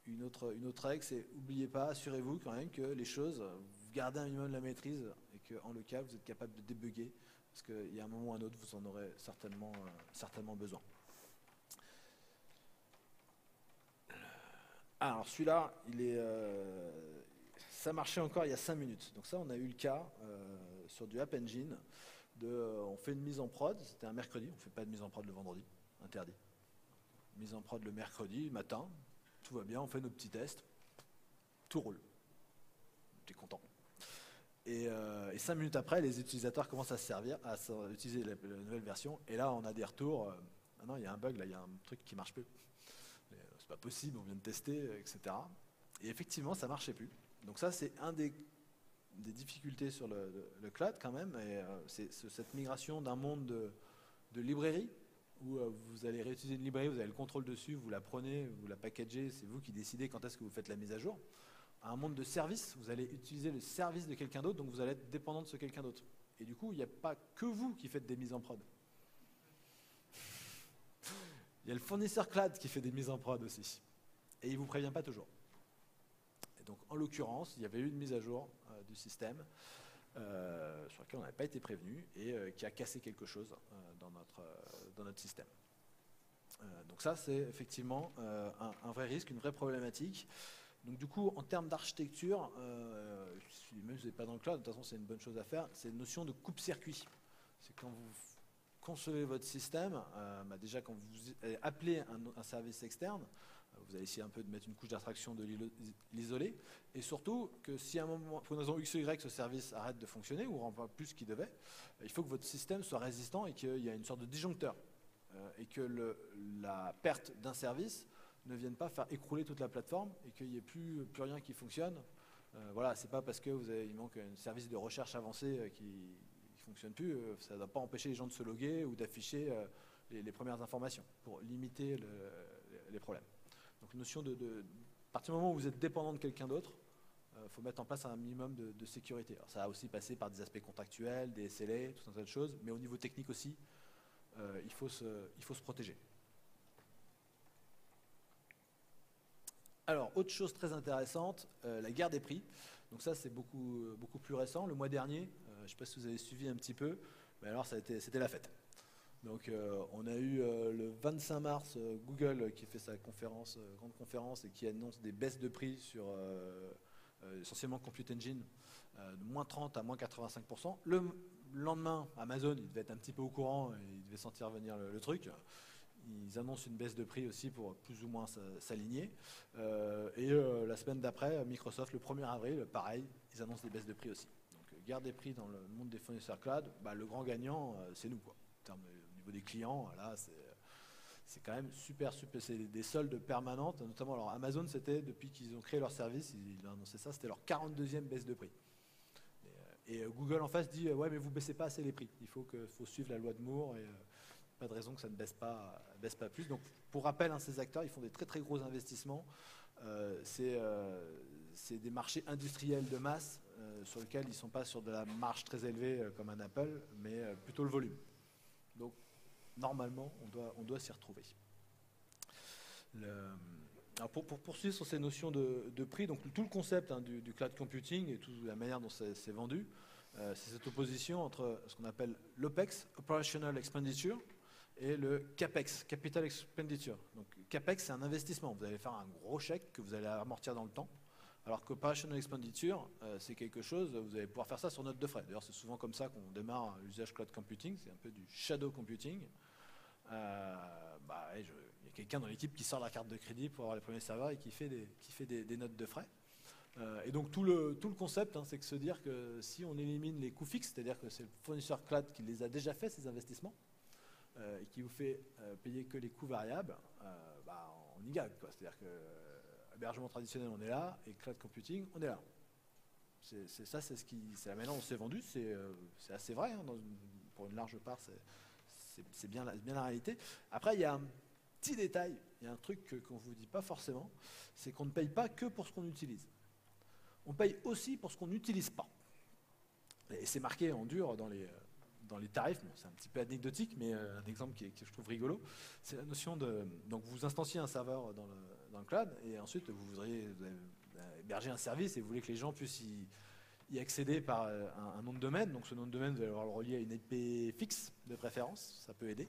A: une autre règle, c'est n'oubliez pas, assurez-vous quand même que les choses, vous gardez un minimum de la maîtrise et qu'en local vous êtes capable de débugger parce qu'il y a un moment ou un autre vous en aurez certainement besoin. Alors celui-là, ça marchait encore il y a 5 minutes. Donc ça, on a eu le cas sur du App Engine. On fait une mise en prod, c'était un mercredi, on ne fait pas de mise en prod le vendredi, interdit. Mise en prod le mercredi matin, tout va bien, on fait nos petits tests, tout roule. T'es content. Et 5 minutes après, les utilisateurs commencent à utiliser la nouvelle version. Et là, on a des retours. Ah non, il y a un bug, là, il y a un truc qui ne marche plus. C'est pas possible, on vient de tester, etc. Et effectivement, ça ne marchait plus. Donc ça, c'est un des difficultés sur le cloud quand même. Et c'est cette migration d'un monde de librairie, où vous allez réutiliser une librairie, vous avez le contrôle dessus, vous la prenez, vous la packagez, c'est vous qui décidez quand est-ce que vous faites la mise à jour. À un monde de service, vous allez utiliser le service de quelqu'un d'autre, donc vous allez être dépendant de ce quelqu'un d'autre. Et du coup, il n'y a pas que vous qui faites des mises en prod. Il y a le fournisseur cloud qui fait des mises en prod aussi. Et il ne vous prévient pas toujours. Et donc, en l'occurrence, il y avait eu une mise à jour du système sur laquelle on n'avait pas été prévenu et qui a cassé quelque chose dans notre système. Donc ça, c'est effectivement un vrai risque, une vraie problématique. Donc du coup, en termes d'architecture, même si vous n'êtes pas dans le cloud, de toute façon, c'est une bonne chose à faire, c'est une notion de coupe-circuit. C'est quand vous concevez votre système, déjà quand vous appelez un service externe, vous allez essayer un peu de mettre une couche d'abstraction de l'isoler, et surtout que si à un moment, pour une raison X ou Y, ce service arrête de fonctionner ou ne rend pas plus ce qu'il devait, il faut que votre système soit résistant et qu'il y ait une sorte de disjoncteur, et que la perte d'un service ne vienne pas faire écrouler toute la plateforme et qu'il n'y ait plus rien qui fonctionne. Voilà, c'est pas parce qu'il manque un service de recherche avancé qui ne fonctionne plus, ça ne doit pas empêcher les gens de se loguer ou d'afficher les premières informations pour limiter les problèmes. Donc notion à partir du moment où vous êtes dépendant de quelqu'un d'autre, il faut mettre en place un minimum de sécurité. Alors, ça a aussi passé par des aspects contractuels, des SLA, tout un tas de choses, mais au niveau technique aussi, il faut se protéger. Alors, autre chose très intéressante, la guerre des prix. Donc ça, c'est beaucoup plus récent. Le mois dernier, je ne sais pas si vous avez suivi un petit peu, mais alors c'était la fête. Donc on a eu le 25 mars Google qui fait sa grande conférence et qui annonce des baisses de prix sur essentiellement Compute Engine, de moins 30 à moins 85%. Le lendemain, Amazon, il devait être un petit peu au courant, il devait sentir venir le truc. Ils annoncent une baisse de prix aussi pour plus ou moins s'aligner. La semaine d'après, Microsoft, le 1er avril, pareil, ils annoncent des baisses de prix aussi. Donc guerre des prix dans le monde des fournisseurs cloud, le grand gagnant, c'est nous, quoi. Au niveau des clients, là, c'est quand même super, c'est des soldes permanentes, notamment alors Amazon, c'était depuis qu'ils ont créé leur service, ils ont annoncé ça, c'était leur 42e baisse de prix. Et Google en face dit ouais, mais vous baissez pas assez les prix, il faut suivre la loi de Moore et pas de raison que ça ne baisse pas plus. Donc pour rappel, ces acteurs, ils font des très très gros investissements. C'est c'est des marchés industriels de masse sur lesquels ils ne sont pas sur de la marge très élevée comme un Apple, mais plutôt le volume. Donc, normalement, on doit s'y retrouver. Alors pour poursuivre sur ces notions de prix, donc tout le concept du cloud computing et toute la manière dont c'est vendu, c'est cette opposition entre ce qu'on appelle l'OPEX, Operational Expenditure, et le CAPEX, Capital Expenditure. Donc CAPEX, c'est un investissement. Vous allez faire un gros chèque que vous allez amortir dans le temps, alors qu'Operational Expenditure, c'est quelque chose, vous allez pouvoir faire ça sur note de frais. D'ailleurs, c'est souvent comme ça qu'on démarre l'usage cloud computing, c'est un peu du shadow computing. Il y a quelqu'un dans l'équipe qui sort la carte de crédit pour avoir les premiers serveurs et qui fait des notes de frais. Et donc tout le concept, c'est de se dire que si on élimine les coûts fixes, c'est-à-dire que c'est le fournisseur cloud qui les a déjà fait, ces investissements, et qui vous fait payer que les coûts variables, on y gagne. C'est-à-dire que hébergement traditionnel, on est là, et cloud computing, on est là. C'est la manière dont c'est vendu, c'est assez vrai, pour une large part, c'est bien la réalité. Après, il y a un petit détail, il y a un truc qu'on ne vous dit pas forcément, c'est qu'on ne paye pas que pour ce qu'on utilise. On paye aussi pour ce qu'on n'utilise pas. Et c'est marqué en dur dans les tarifs. Bon, c'est un petit peu anecdotique, mais un exemple que je trouve rigolo, c'est la notion de... Donc vous instanciez un serveur dans le cloud, et ensuite vous allez héberger un service, et vous voulez que les gens puissent y accéder par un nom de domaine. Donc ce nom de domaine, vous allez avoir le relier à une IP fixe de préférence, ça peut aider.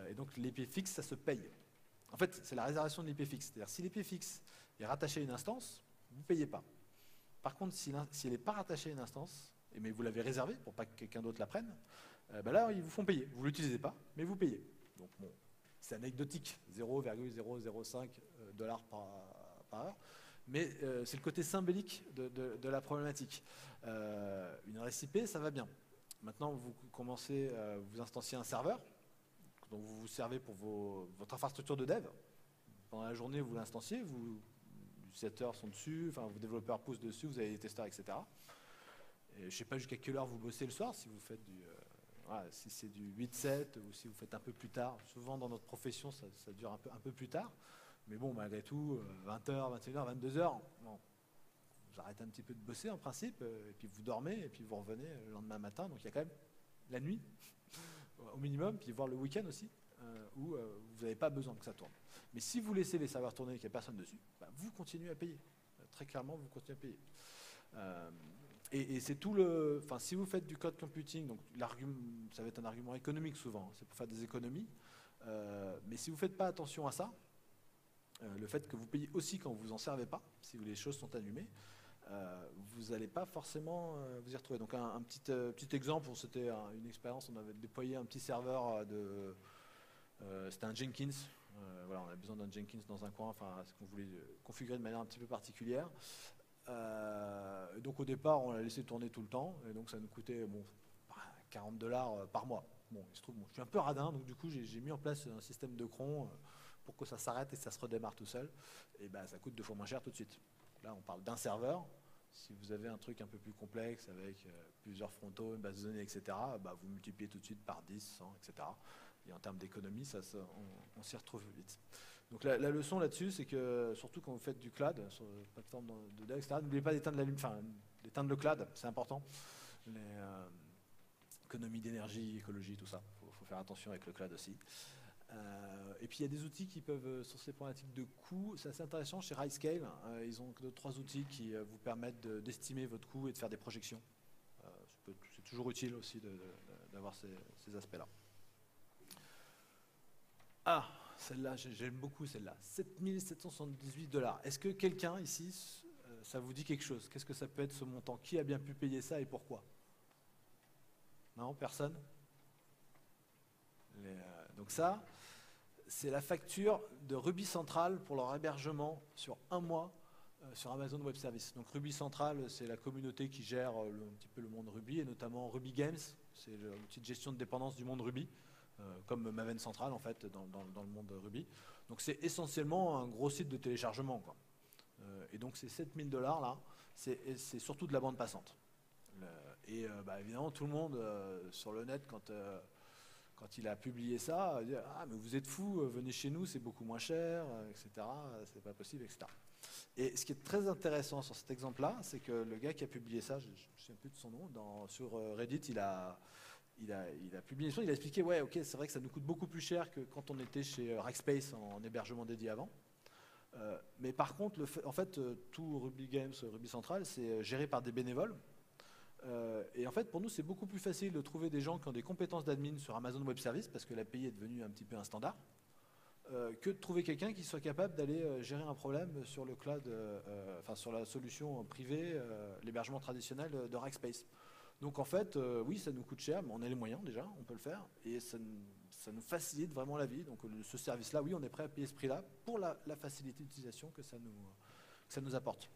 A: Et donc l'IP fixe, ça se paye. En fait, c'est la réservation de l'IP fixe. C'est-à-dire si l'IP fixe est rattaché à une instance, vous ne payez pas. Par contre, si elle n'est pas rattachée à une instance, mais vous l'avez réservée pour pas que quelqu'un d'autre la prenne, là, ils vous font payer. Vous ne l'utilisez pas, mais vous payez. Donc bon, c'est anecdotique, 0,005 $ par heure. Mais c'est le côté symbolique de la problématique. Une adresse IP, ça va bien. Maintenant, vous commencez, vous instanciez un serveur, dont vous vous servez pour votre infrastructure de dev. Pendant la journée, vous l'instanciez, les utilisateurs sont dessus, enfin, vos développeurs poussent dessus, vous avez des testeurs, etc. Et je ne sais pas jusqu'à quelle heure vous bossez le soir, si vous faites si c'est du 8-7 ou si vous faites un peu plus tard. Souvent, dans notre profession, ça dure un peu plus tard. Mais bon, malgré tout, 20h, 21h, 22h, bon, vous arrêtez un petit peu de bosser en principe, et puis vous dormez, et puis vous revenez le lendemain matin. Donc il y a quand même la nuit, au minimum, puis voir le week-end aussi, où vous n'avez pas besoin que ça tourne. Mais si vous laissez les serveurs tourner et qu'il n'y a personne dessus, vous continuez à payer. Très clairement, vous continuez à payer. Et c'est tout le... Enfin, si vous faites du cloud computing, donc ça va être un argument économique souvent, c'est pour faire des économies. Mais si vous ne faites pas attention à ça, le fait que vous payez aussi quand vous en servez pas, si les choses sont allumées, vous n'allez pas forcément vous y retrouver. Donc un petit exemple, c'était une expérience, on avait déployé un petit serveur c'était un Jenkins. Voilà, on avait besoin d'un Jenkins dans un coin, enfin, ce qu'on voulait configurer de manière un petit peu particulière. Donc au départ, on l'a laissé tourner tout le temps, et donc ça nous coûtait $40 par mois. Bon, il se trouve, je suis un peu radin, donc du coup j'ai mis en place un système de cron pour que ça s'arrête et ça se redémarre tout seul. Et ça coûte 2 fois moins cher tout de suite. Là, on parle d'un serveur. Si vous avez un truc un peu plus complexe avec plusieurs frontaux, une base de données, etc., vous multipliez tout de suite par 10, 100, etc. Et en termes d'économie, on s'y retrouve vite. Donc la leçon là-dessus, c'est que surtout quand vous faites du cloud, sur la plateforme de dev, etc., n'oubliez pas d'éteindre d'éteindre le cloud, c'est important. Économie d'énergie, écologie, tout ça. Il faut faire attention avec le cloud aussi. Et puis il y a des outils qui peuvent, sur ces problématiques de coût, c'est assez intéressant, chez Riscale, ils ont 2-3 outils qui vous permettent d'estimer votre coût et de faire des projections. C'est toujours utile aussi d'avoir ces aspects-là. Ah, celle-là, j'aime beaucoup celle-là. $7 778. Est-ce que quelqu'un ici, ça vous dit quelque chose? Qu'est-ce que ça peut être ce montant? Qui a bien pu payer ça et pourquoi? Non, personne? Donc ça, c'est la facture de Ruby Central pour leur hébergement sur un mois sur Amazon Web Services. Donc Ruby Central, c'est la communauté qui gère un petit peu le monde Ruby, et notamment Ruby Games, c'est l'outil de gestion de dépendance du monde Ruby, comme Maven Central en fait dans le monde Ruby. Donc c'est essentiellement un gros site de téléchargement, quoi. Et donc ces $7000 là, c'est surtout de la bande passante. Évidemment tout le monde sur le net, quand il a publié ça, il dit « Ah, mais vous êtes fous, venez chez nous, c'est beaucoup moins cher, etc. C'est pas possible, etc. » Et ce qui est très intéressant sur cet exemple-là, c'est que le gars qui a publié ça, je ne me souviens plus de son nom, sur Reddit, il a publié une chose, il a expliqué, ouais, ok, c'est vrai que ça nous coûte beaucoup plus cher que quand on était chez Rackspace en hébergement dédié avant. Mais par contre, en fait, tout Ruby Games, Ruby Central, c'est géré par des bénévoles. Et en fait, pour nous, c'est beaucoup plus facile de trouver des gens qui ont des compétences d'admin sur Amazon Web Services, parce que l'API est devenue un petit peu un standard, que de trouver quelqu'un qui soit capable d'aller gérer un problème sur le cloud, enfin sur la solution privée, l'hébergement traditionnel de Rackspace. Donc en fait, oui, ça nous coûte cher, mais on a les moyens déjà, on peut le faire, et ça nous facilite vraiment la vie. Donc ce service-là, oui, on est prêt à payer ce prix-là pour la facilité d'utilisation que ça nous apporte.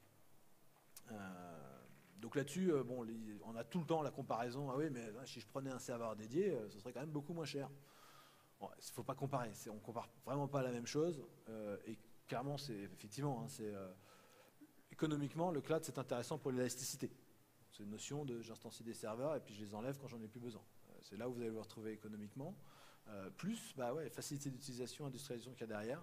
A: Donc là-dessus, bon, on a tout le temps la comparaison. Ah oui, mais si je prenais un serveur dédié, ce serait quand même beaucoup moins cher. Bon, il ne faut pas comparer. On ne compare vraiment pas la même chose. Et clairement, c'est effectivement, hein, économiquement, le cloud, c'est intéressant pour l'élasticité. C'est une notion de j'instancie des serveurs et puis je les enlève quand j'en ai plus besoin. C'est là où vous allez vous retrouver économiquement. Plus, bah ouais, facilité d'utilisation, industrialisation qu'il y a derrière.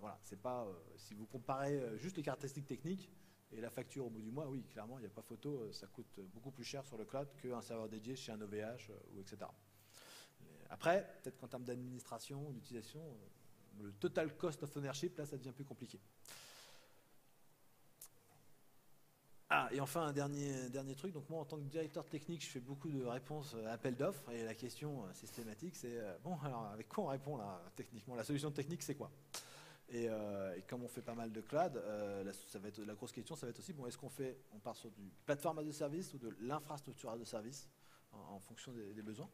A: Voilà, c'est pas. Si vous comparez juste les caractéristiques techniques. Et la facture au bout du mois, oui, clairement, il n'y a pas photo, ça coûte beaucoup plus cher sur le cloud qu'un serveur dédié chez un OVH, ou etc. Après, peut-être qu'en termes d'administration, d'utilisation, le total cost of ownership, là, ça devient plus compliqué. Ah, et enfin, un dernier truc. Donc moi, en tant que directeur technique, je fais beaucoup de réponses à appels d'offres. Et la question systématique, c'est, bon, alors avec quoi on répond là, techniquement? La solution technique, c'est quoi? Et comme on fait pas mal de cloud, la grosse question, ça va être aussi, bon, est-ce on part sur du plateforme as a service ou de l'infrastructure as a service en fonction des besoins.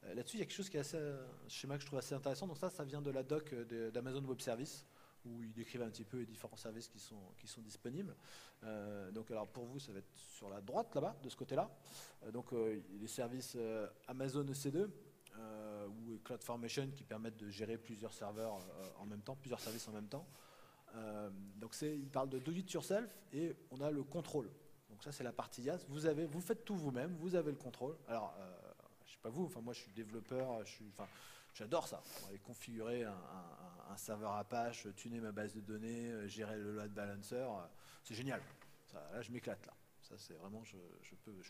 A: Là-dessus, il y a quelque chose qui est un schéma que je trouve assez intéressant. Donc ça vient de la doc d'Amazon Web Service, où ils décrivent un petit peu les différents services qui sont disponibles. Donc alors pour vous, ça va être sur la droite là-bas, de ce côté-là. Donc les services Amazon EC2, ou CloudFormation qui permettent de gérer plusieurs serveurs en même temps, plusieurs services en même temps. Donc il parle de do it yourself et on a le contrôle. Donc ça c'est la partie IaaS. Vous faites tout vous-même, vous avez le contrôle. Alors je sais pas vous, enfin moi je suis développeur, j'adore ça. Aller configurer un serveur Apache, tuner ma base de données, gérer le load balancer, c'est génial. Ça, là je m'éclate là. Ça c'est vraiment, je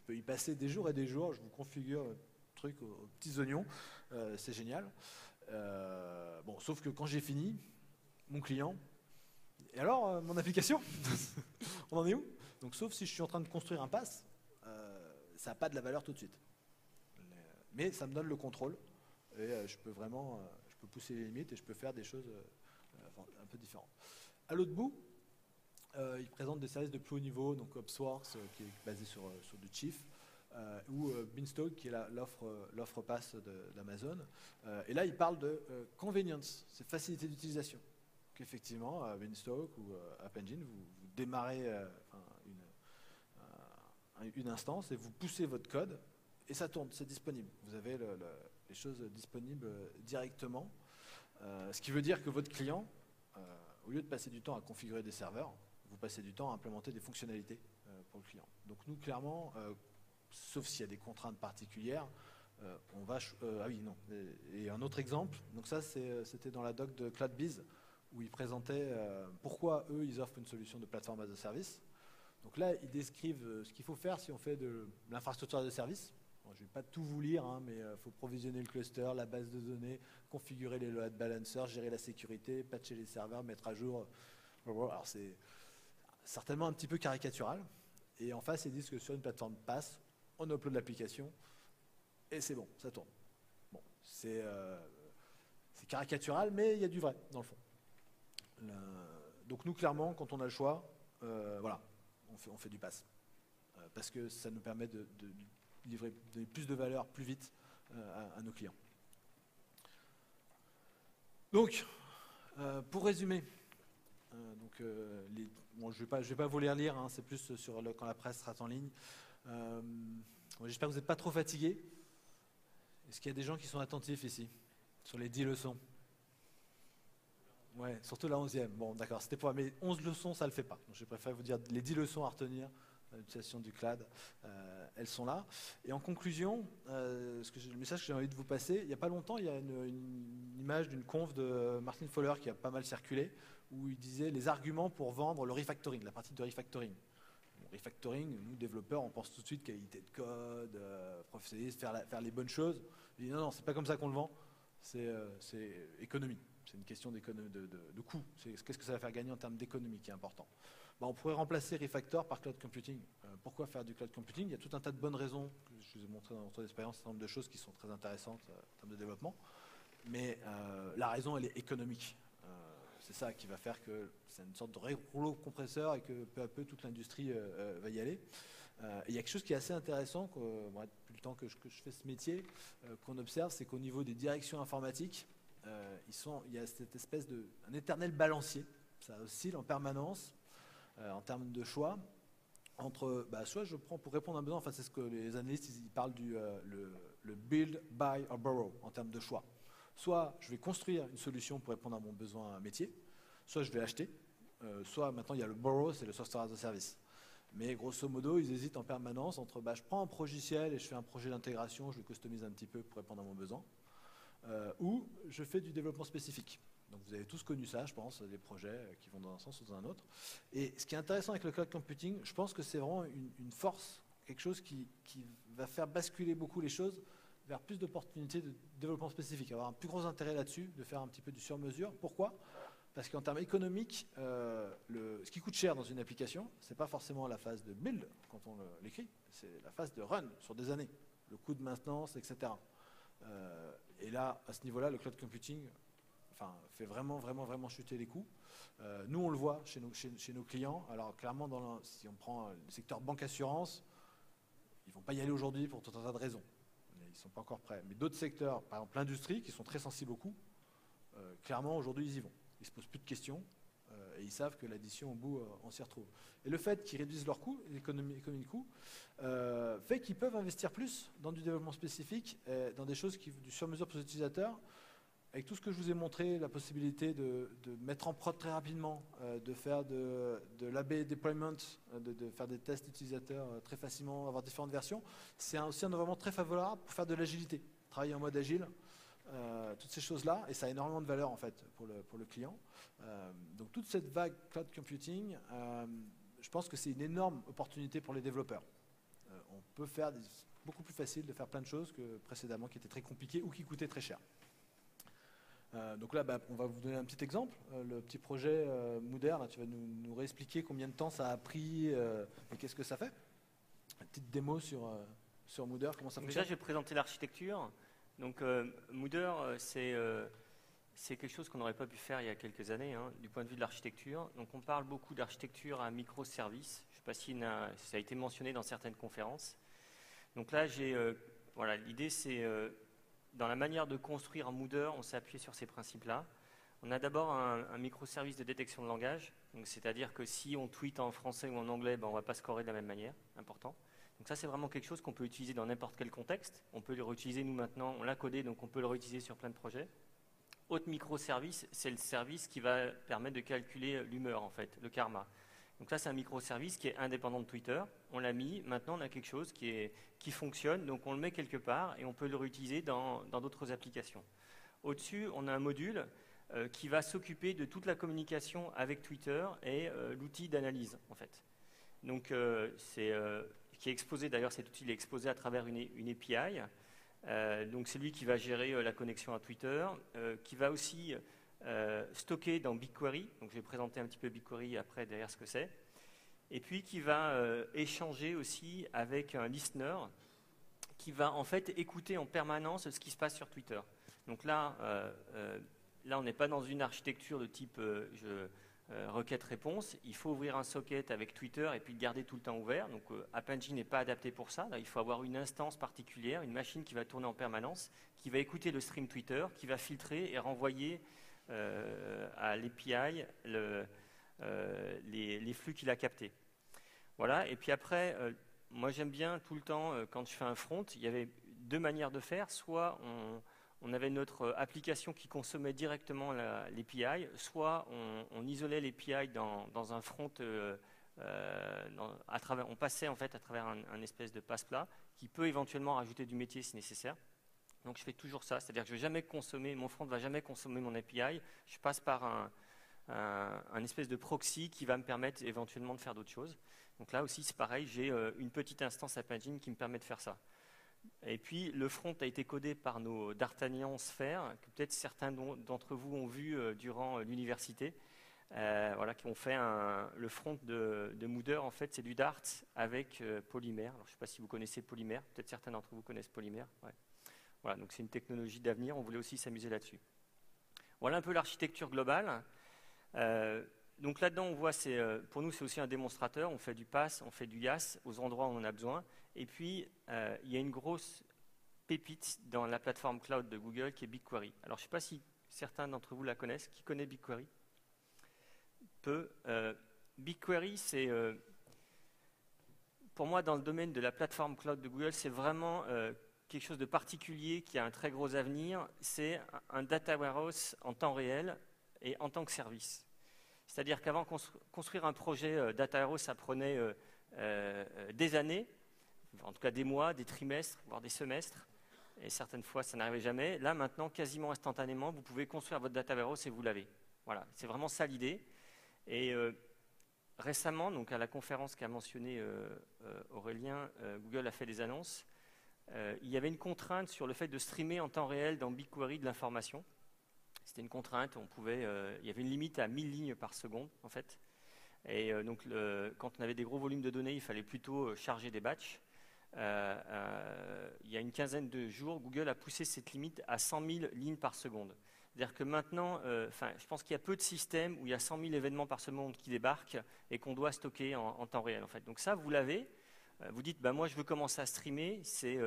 A: peux y passer des jours et des jours. Je vous configure truc aux petits oignons, c'est génial. Bon, sauf que quand j'ai fini, mon client, et alors mon application, on en est où? Donc sauf si je suis en train de construire un pass, ça n'a pas de la valeur tout de suite. Mais ça me donne le contrôle et je peux vraiment, je peux pousser les limites et je peux faire des choses un peu différentes. À l'autre bout, il présente des services de plus haut niveau, donc Opsworks qui est basé sur du Chief. Ou Beanstalk qui est l'offre pass d'Amazon. Et là, il parle de convenience, c'est facilité d'utilisation. Qu'effectivement, Beanstalk ou App Engine, vous démarrez une instance et vous poussez votre code et ça tourne, c'est disponible. Vous avez les choses disponibles directement. Ce qui veut dire que votre client, au lieu de passer du temps à configurer des serveurs, vous passez du temps à implémenter des fonctionnalités pour le client. Donc nous, clairement, sauf s'il y a des contraintes particulières, on va... ah oui, non. Et un autre exemple, donc ça c'était dans la doc de CloudBees, où ils présentaient pourquoi eux, ils offrent une solution de plateforme as a service. Donc là, ils décrivent ce qu'il faut faire si on fait de l'infrastructure as a service. Bon, je ne vais pas tout vous lire, hein, mais il faut provisionner le cluster, la base de données, configurer les load balancers, gérer la sécurité, patcher les serveurs, mettre à jour. Alors c'est certainement un petit peu caricatural. Et en face, ils disent que sur une plateforme PaaS, on upload l'application et c'est bon, ça tourne. Bon, c'est caricatural, mais il y a du vrai dans le fond. Donc nous, clairement, quand on a le choix, voilà, on fait du PaaS. Parce que ça nous permet de livrer plus de valeur plus vite à nos clients. Donc, pour résumer, bon, je vais pas vous les relire, hein, c'est plus sur quand la presse sera en ligne. J'espère que vous n'êtes pas trop fatigués. Est-ce qu'il y a des gens qui sont attentifs ici, sur les 10 leçons? Ouais, surtout la 11e. Bon, d'accord, c'était pour... Mais 11 leçons, ça ne le fait pas. Donc, je préfère vous dire les 10 leçons à retenir de l'utilisation du cloud. Elles sont là. Et en conclusion, le message que j'ai envie de vous passer, il n'y a pas longtemps, il y a une image d'une conf de Martin Fowler qui a pas mal circulé, où il disait les arguments pour vendre le refactoring, la partie de refactoring. Bon, refactoring, nous développeurs, on pense tout de suite qualité de code, professionnalisme, faire les bonnes choses. Il dit non, c'est pas comme ça qu'on le vend, c'est économie. C'est une question de coût. Qu'est-ce que ça va faire gagner en termes d'économie qui est important. Ben, on pourrait remplacer Refactor par cloud computing. Pourquoi faire du cloud computing? Il y a tout un tas de bonnes raisons. Je vous ai montré dans notre expérience un certain nombre de choses qui sont très intéressantes en termes de développement. Mais la raison, elle est économique. C'est ça qui va faire que c'est une sorte de rouleau compresseur et que peu à peu toute l'industrie va y aller. Et il y a quelque chose qui est assez intéressant, depuis le temps que je fais ce métier, qu'on observe, c'est qu'au niveau des directions informatiques, il y a cette espèce un éternel balancier. Ça oscille en permanence en termes de choix. Entre, soit je prends pour répondre à un besoin, enfin c'est ce que les analystes ils parlent le build, buy or borrow en termes de choix. Soit je vais construire une solution pour répondre à mon besoin métier, soit je vais acheter, soit maintenant il y a le borrow, c'est le software as a service. Mais grosso modo, ils hésitent en permanence entre je prends un logiciel et je fais un projet d'intégration, je le customise un petit peu pour répondre à mon besoin, ou je fais du développement spécifique. Donc vous avez tous connu ça, je pense, des projets qui vont dans un sens ou dans un autre. Et ce qui est intéressant avec le cloud computing, je pense que c'est vraiment une force, quelque chose qui va faire basculer beaucoup les choses vers plus d'opportunités de développement spécifique, avoir un plus gros intérêt là-dessus, de faire un petit peu du sur-mesure. Pourquoi? Parce qu'en termes économiques, ce qui coûte cher dans une application, ce n'est pas forcément la phase de build quand on l'écrit, c'est la phase de run sur des années, le coût de maintenance, etc. Et là, à ce niveau-là, le cloud computing fait vraiment chuter les coûts. Nous, on le voit chez nos clients. Alors clairement, si on prend le secteur banque-assurance, ils ne vont pas y aller aujourd'hui pour tout un tas de raisons. Ils ne sont pas encore prêts. Mais d'autres secteurs, par exemple l'industrie, qui sont très sensibles aux coûts, clairement, aujourd'hui, ils y vont. Ils ne se posent plus de questions et ils savent que l'addition au bout, on s'y retrouve. Et le fait qu'ils réduisent leurs coûts, l'économie de coûts, fait qu'ils peuvent investir plus dans du développement spécifique, dans des choses du sur-mesure pour les utilisateurs. Avec tout ce que je vous ai montré, la possibilité de mettre en prod très rapidement, de faire de l'AB deployment, de faire des tests utilisateurs très facilement, avoir différentes versions, c'est aussi un environnement très favorable pour faire de l'agilité, travailler en mode agile, toutes ces choses-là, et ça a énormément de valeur en fait pour le client. Donc toute cette vague cloud computing, je pense que c'est une énorme opportunité pour les développeurs. On peut faire beaucoup plus facile de faire plein de choses que précédemment qui étaient très compliquées ou qui coûtaient très cher. Donc là, on va vous donner un petit exemple. Le petit projet Moodr, là, tu vas nous réexpliquer combien de temps ça a pris et qu'est-ce que ça fait. Une petite démo sur Moodr, comment ça fonctionne.
B: Déjà, je vais présenter l'architecture. Donc Moodr, c'est quelque chose qu'on n'aurait pas pu faire il y a quelques années, du point de vue de l'architecture. Donc on parle beaucoup d'architecture à microservices. Je ne sais pas si ça a été mentionné dans certaines conférences. Donc là, voilà, l'idée c'est... dans la manière de construire un Moodr, on s'est appuyé sur ces principes-là. On a d'abord un microservice de détection de langage, c'est-à-dire que si on tweet en français ou en anglais, on ne va pas scorer de la même manière, important. Donc ça, c'est vraiment quelque chose qu'on peut utiliser dans n'importe quel contexte. On peut le réutiliser, nous maintenant, on l'a codé, donc on peut le réutiliser sur plein de projets. Autre microservice, c'est le service qui va permettre de calculer l'humeur, en fait, le karma. Donc ça, c'est un microservice qui est indépendant de Twitter. On l'a mis, maintenant on a quelque chose qui fonctionne, donc on le met quelque part et on peut le réutiliser dans d'autres applications. Au-dessus, on a un module qui va s'occuper de toute la communication avec Twitter et l'outil d'analyse, en fait. Donc qui est exposé, d'ailleurs cet outil est exposé à travers une API. Donc c'est lui qui va gérer la connexion à Twitter, qui va aussi... stocké dans BigQuery, donc je vais présenter un petit peu BigQuery après derrière ce que c'est, et puis qui va échanger aussi avec un listener qui va en fait écouter en permanence ce qui se passe sur Twitter. Donc là on n'est pas dans une architecture de type requête-réponse, il faut ouvrir un socket avec Twitter et puis le garder tout le temps ouvert, donc AppEngine n'est pas adapté pour ça. Là, il faut avoir une instance particulière, une machine qui va tourner en permanence, qui va écouter le stream Twitter, qui va filtrer et renvoyer à l'API les flux qu'il a captés. Voilà, et puis après, moi j'aime bien tout le temps, quand je fais un front, il y avait deux manières de faire. Soit on avait notre application qui consommait directement l'API, soit on isolait l'API dans un front, on passait en fait à travers un espèce de passe-plat qui peut éventuellement rajouter du métier si nécessaire. Donc je fais toujours ça, c'est-à-dire que je vais jamais consommer, mon front ne va jamais consommer mon API, je passe par un espèce de proxy qui va me permettre éventuellement de faire d'autres choses. Donc là aussi, c'est pareil, j'ai une petite instance AppEngine qui me permet de faire ça. Et puis, le front a été codé par nos D'Artagnan Sphere, que peut-être certains d'entre vous ont vu durant l'université. Voilà, qui ont fait le front de Moodle, en fait, c'est du Dart avec Polymère. Alors, je ne sais pas si vous connaissez Polymère, peut-être certains d'entre vous connaissent Polymère. Ouais. Voilà, donc c'est une technologie d'avenir, on voulait aussi s'amuser là-dessus. Voilà un peu l'architecture globale. Donc là-dedans, on voit, pour nous, c'est aussi un démonstrateur. On fait du PaaS, on fait du IaaS aux endroits où on en a besoin. Et puis, il y a une grosse pépite dans la plateforme cloud de Google qui est BigQuery. Alors, je ne sais pas si certains d'entre vous la connaissent. Qui connaît BigQuery? Peu. BigQuery, c'est, pour moi, dans le domaine de la plateforme cloud de Google, c'est vraiment quelque chose de particulier qui a un très gros avenir. C'est un data warehouse en temps réel et en tant que service. C'est-à-dire qu'avant, construire un projet data warehouse, ça prenait des années, en tout cas des mois, des trimestres, voire des semestres. Et certaines fois, ça n'arrivait jamais. Là, maintenant, quasiment instantanément, vous pouvez construire votre data warehouse et vous l'avez. Voilà, c'est vraiment ça l'idée. Et récemment, donc à la conférence qu'a mentionné Aurélien, Google a fait des annonces. Il y avait une contrainte sur le fait de streamer en temps réel dans BigQuery de l'information. C'était une contrainte, il y avait une limite à 1000 lignes par seconde, en fait. Et donc, quand on avait des gros volumes de données, il fallait plutôt charger des batchs. Il y a une quinzaine de jours, Google a poussé cette limite à 100 000 lignes par seconde. C'est-à-dire que maintenant, je pense qu'il y a peu de systèmes où il y a 100 000 événements par seconde qui débarquent et qu'on doit stocker en temps réel, en fait. Donc ça, vous l'avez. Vous dites, moi, je veux commencer à streamer. C'est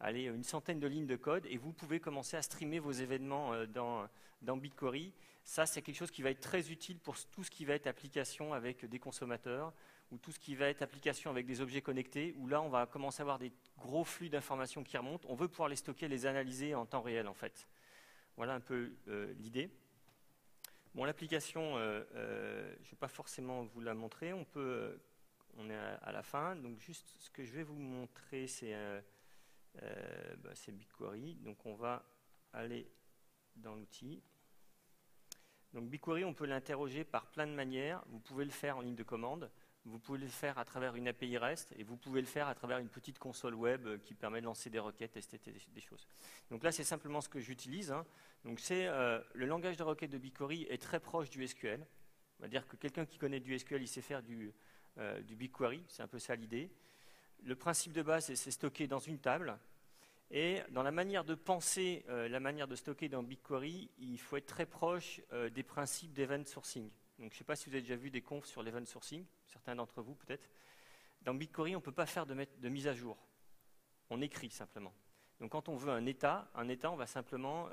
B: une centaine de lignes de code et vous pouvez commencer à streamer vos événements dans BigQuery. Ça, c'est quelque chose qui va être très utile pour tout ce qui va être application avec des consommateurs ou tout ce qui va être application avec des objets connectés, où là, on va commencer à avoir des gros flux d'informations qui remontent. On veut pouvoir les stocker, les analyser en temps réel, en fait. Voilà un peu l'idée. Bon, l'application, je ne vais pas forcément vous la montrer. On est à la fin. Donc, juste ce que je vais vous montrer, c'est BigQuery. Donc, on va aller dans l'outil. Donc, BigQuery, on peut l'interroger par plein de manières. Vous pouvez le faire en ligne de commande. Vous pouvez le faire à travers une API REST et vous pouvez le faire à travers une petite console web qui permet de lancer des requêtes, tester des choses. Donc là, c'est simplement ce que j'utilise. Donc le langage de requête de BigQuery est très proche du SQL. On va dire que quelqu'un qui connaît du SQL, il sait faire du BigQuery. C'est un peu ça l'idée. Le principe de base, c'est stocker dans une table. Et dans la manière de penser, la manière de stocker dans BigQuery, il faut être très proche des principes d'event sourcing. Donc, je ne sais pas si vous avez déjà vu des confs sur l'event sourcing, certains d'entre vous peut-être. Dans BigQuery, on ne peut pas faire de mise à jour. On écrit simplement. Donc, quand on veut un état, on va simplement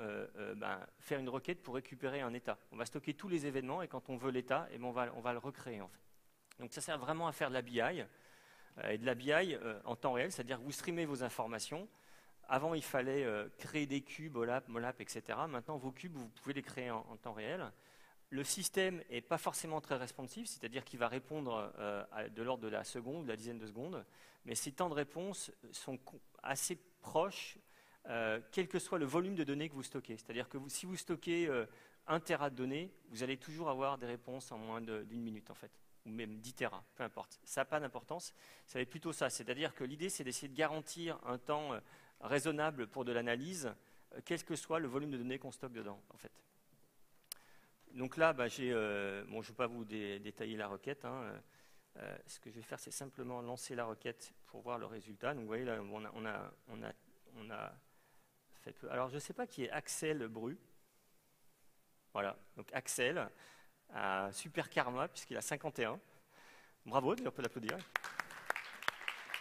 B: faire une requête pour récupérer un état. On va stocker tous les événements et quand on veut l'état, on va le recréer en fait. Donc, ça sert vraiment à faire de la BI et de la BI en temps réel, c'est-à-dire que vous streamez vos informations. Avant, il fallait créer des cubes, OLAP, MOLAP, etc. Maintenant, vos cubes, vous pouvez les créer en temps réel. Le système n'est pas forcément très responsive, c'est-à-dire qu'il va répondre de l'ordre de la seconde ou de la dizaine de secondes, mais ces temps de réponse sont assez proches, quel que soit le volume de données que vous stockez. C'est-à-dire que si vous stockez 1 Tera de données, vous allez toujours avoir des réponses en moins d'une minute, en fait, ou même 10 Tera, peu importe. Ça n'a pas d'importance, ça va être plutôt ça. C'est-à-dire que l'idée, c'est d'essayer de garantir un temps raisonnable pour de l'analyse, quel que soit le volume de données qu'on stocke dedans, en fait. Donc là, je ne vais pas vous détailler la requête. Ce que je vais faire, c'est simplement lancer la requête pour voir le résultat. Donc vous voyez, là, on a fait peu. Alors, je ne sais pas qui est Axel Bru. Voilà, donc Axel, super karma, puisqu'il a 51. Bravo, on peut l'applaudir.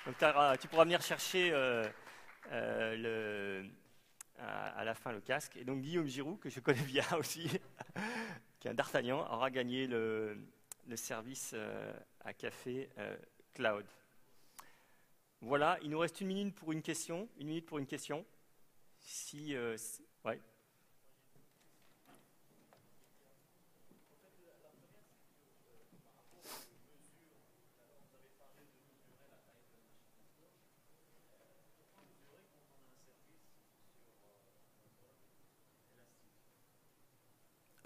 B: Donc tu pourras venir chercher à la fin le casque. Et donc Guillaume Giroux, que je connais bien aussi, qui est un D'Artagnan, aura gagné le service à café cloud. Voilà, il nous reste 1 minute pour une question. 1 minute pour une question. Ouais.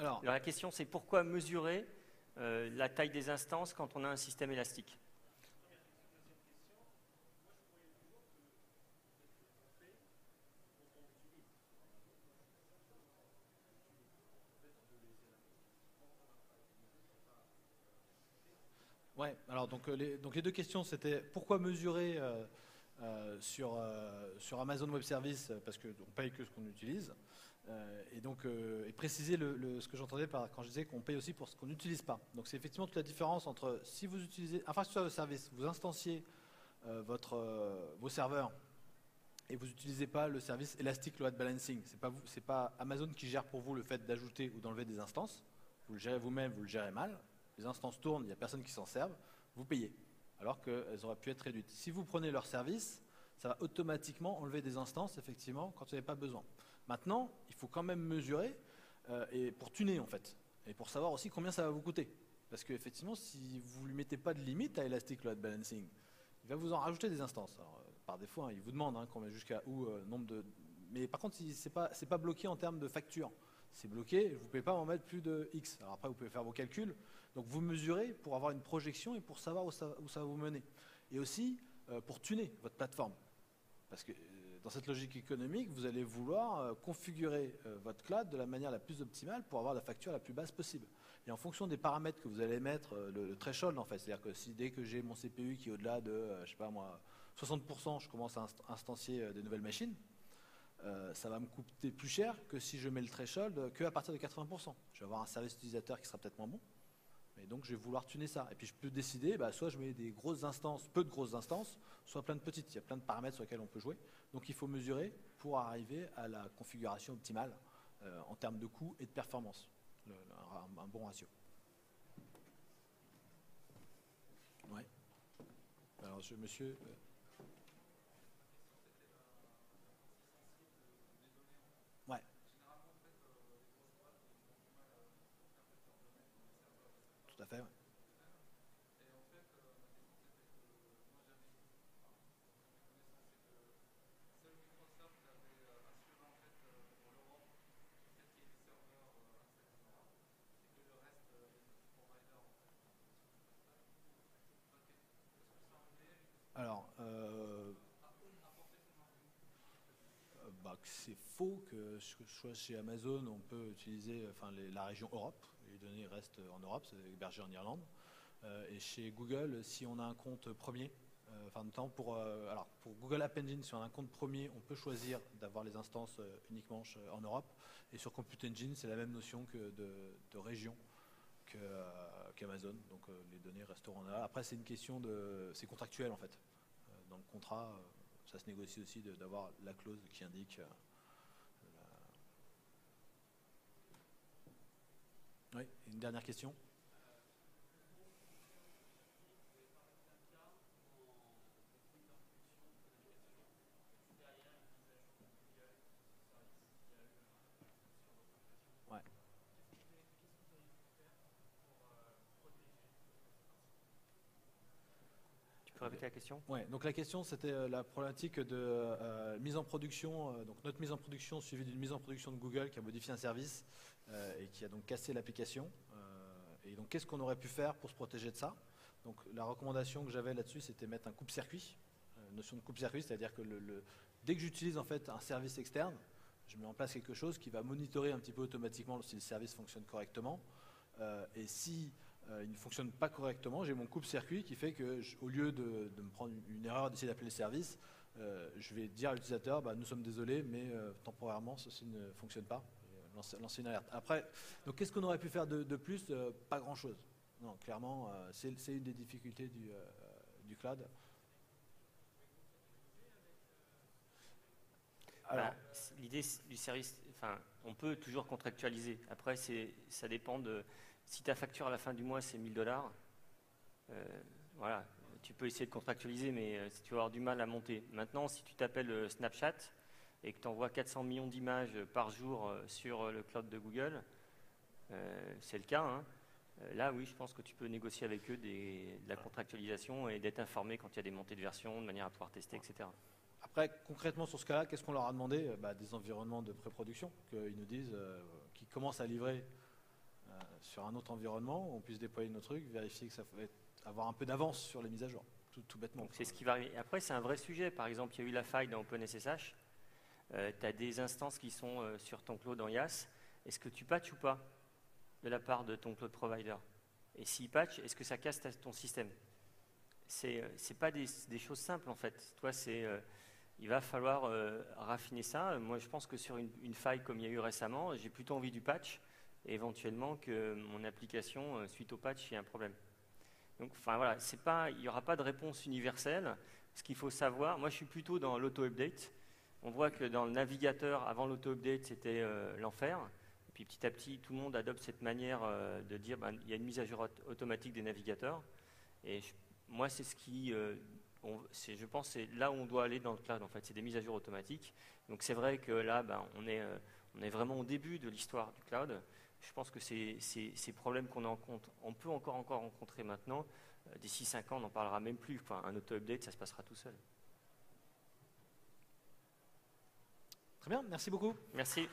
A: Alors,
B: Alors la question, c'est pourquoi mesurer la taille des instances quand on a un système élastique?
A: ouais, alors donc les deux questions, c'était pourquoi mesurer sur Amazon Web Services, parce qu'on paye que ce qu'on utilise, et préciser ce que j'entendais quand je disais qu'on paye aussi pour ce qu'on n'utilise pas. Donc c'est effectivement toute la différence entre si vous utilisez infrastructure de service, vous instanciez vos serveurs et vous n'utilisez pas le service Elastic Load Balancing. C'est pas Amazon qui gère pour vous le fait d'ajouter ou d'enlever des instances. Vous le gérez vous-même, vous le gérez mal. Les instances tournent, il n'y a personne qui s'en serve. Vous payez, alors qu'elles auraient pu être réduites. Si vous prenez leur service, ça va automatiquement enlever des instances, effectivement, quand vous n'avez pas besoin. Maintenant, il faut quand même mesurer, et pour tuner, en fait, et pour savoir aussi combien ça va vous coûter. Parce qu'effectivement, si vous ne lui mettez pas de limite à Elastic Load Balancing, il va vous en rajouter des instances. Alors, par défaut, il vous demande jusqu'à où nombre de... Mais par contre, c'est pas bloqué en termes de facture. C'est bloqué, vous ne pouvez pas en mettre plus de X. Alors après, vous pouvez faire vos calculs. Donc vous mesurez pour avoir une projection et pour savoir où ça va vous mener. Et aussi pour tuner votre plateforme. Parce que dans cette logique économique, vous allez vouloir configurer votre cloud de la manière la plus optimale pour avoir la facture la plus basse possible. Et en fonction des paramètres que vous allez mettre, le threshold en fait, c'est-à-dire que si dès que j'ai mon CPU qui est au-delà de, je sais pas moi, 60%, je commence à instancier des nouvelles machines, ça va me coûter plus cher que si je mets le threshold qu'à partir de 80%. Je vais avoir un service utilisateur qui sera peut-être moins bon. Et donc je vais vouloir tuner ça. Et puis je peux décider, soit je mets des grosses instances, peu de grosses instances, soit plein de petites. Il y a plein de paramètres sur lesquels on peut jouer. Donc il faut mesurer pour arriver à la configuration optimale en termes de coût et de performance. Un bon ratio. Ouais. Alors monsieur... Ouais. Tout à fait, ouais. Alors, c'est faux que soit chez Amazon, on peut utiliser la région Europe. Les données restent en Europe, c'est hébergé en Irlande. Et chez Google, si on a un compte premier, pour Google App Engine, si on a un compte premier, on peut choisir d'avoir les instances uniquement en Europe. Et sur Compute Engine, c'est la même notion que de région qu'Amazon. Donc les données resteront là. Après, c'est une question c'est contractuel en fait. Dans le contrat, ça se négocie aussi d'avoir la clause qui indique. Oui, une dernière question. Ouais.
B: Tu peux répéter la question?
A: Ouais, donc la question c'était la problématique de mise en production, donc notre mise en production suivie d'une mise en production de Google qui a modifié un service et qui a donc cassé l'application. Et donc qu'est-ce qu'on aurait pu faire pour se protéger de ça? Donc la recommandation que j'avais là-dessus c'était mettre un coupe-circuit, notion de coupe-circuit, c'est-à-dire que dès que j'utilise en fait un service externe, je mets en place quelque chose qui va monitorer un petit peu automatiquement si le service fonctionne correctement. Et si il ne fonctionne pas correctement, j'ai mon coupe-circuit qui fait que, au lieu de me prendre une erreur d'essayer d'appeler le service, je vais dire à l'utilisateur, nous sommes désolés, mais temporairement, ceci ne fonctionne pas. Lancer une alerte. Après, donc qu'est-ce qu'on aurait pu faire de plus? Pas grand-chose. Non, clairement, c'est une des difficultés du cloud.
B: L'idée du service, on peut toujours contractualiser. Après, ça dépend de... Si ta facture à la fin du mois, c'est 1 000 $, voilà, tu peux essayer de contractualiser, mais tu vas avoir du mal à monter. Maintenant, si tu t'appelles Snapchat et que tu envoies 400 millions d'images par jour sur le cloud de Google, c'est le cas, hein. Là, oui, je pense que tu peux négocier avec eux de la contractualisation et d'être informé quand il y a des montées de version, de manière à pouvoir tester, etc.
A: Après, concrètement sur ce cas-là, qu'est-ce qu'on leur a demandé? Des environnements de pré-production, qu'ils nous disent, qu'ils commencent à livrer sur un autre environnement, où on puisse déployer nos trucs, vérifier que ça va avoir un peu d'avance sur les mises à jour, tout bêtement.
B: C'est ce qui va arriver. Et après, c'est un vrai sujet. Par exemple, il y a eu la faille dans OpenSSH. Tu as des instances qui sont sur ton cloud en IaaS. Est-ce que tu patches ou pas de la part de ton cloud provider? Et s'il patch, est-ce que ça casse ton système? C'est pas des choses simples en fait. Toi, il va falloir raffiner ça. Moi, je pense que sur une faille comme il y a eu récemment, j'ai plutôt envie du patch et éventuellement que mon application, suite au patch, il y a un problème. Donc, enfin voilà, il n'y aura pas de réponse universelle. Ce qu'il faut savoir, moi, je suis plutôt dans l'auto-update. On voit que dans le navigateur, avant l'auto-update, c'était l'enfer. Et puis petit à petit, tout le monde adopte cette manière de dire il y a une mise à jour automatique des navigateurs. Et moi, c'est ce qui, je pense, c'est là où on doit aller dans le cloud. En fait, c'est des mises à jour automatiques. Donc c'est vrai que là, on est vraiment au début de l'histoire du cloud. Je pense que ces problèmes on peut encore rencontrer maintenant. D'ici 5 ans, on n'en parlera même plus. Enfin, un auto-update, ça se passera tout seul.
A: Très bien, merci beaucoup.
B: Merci.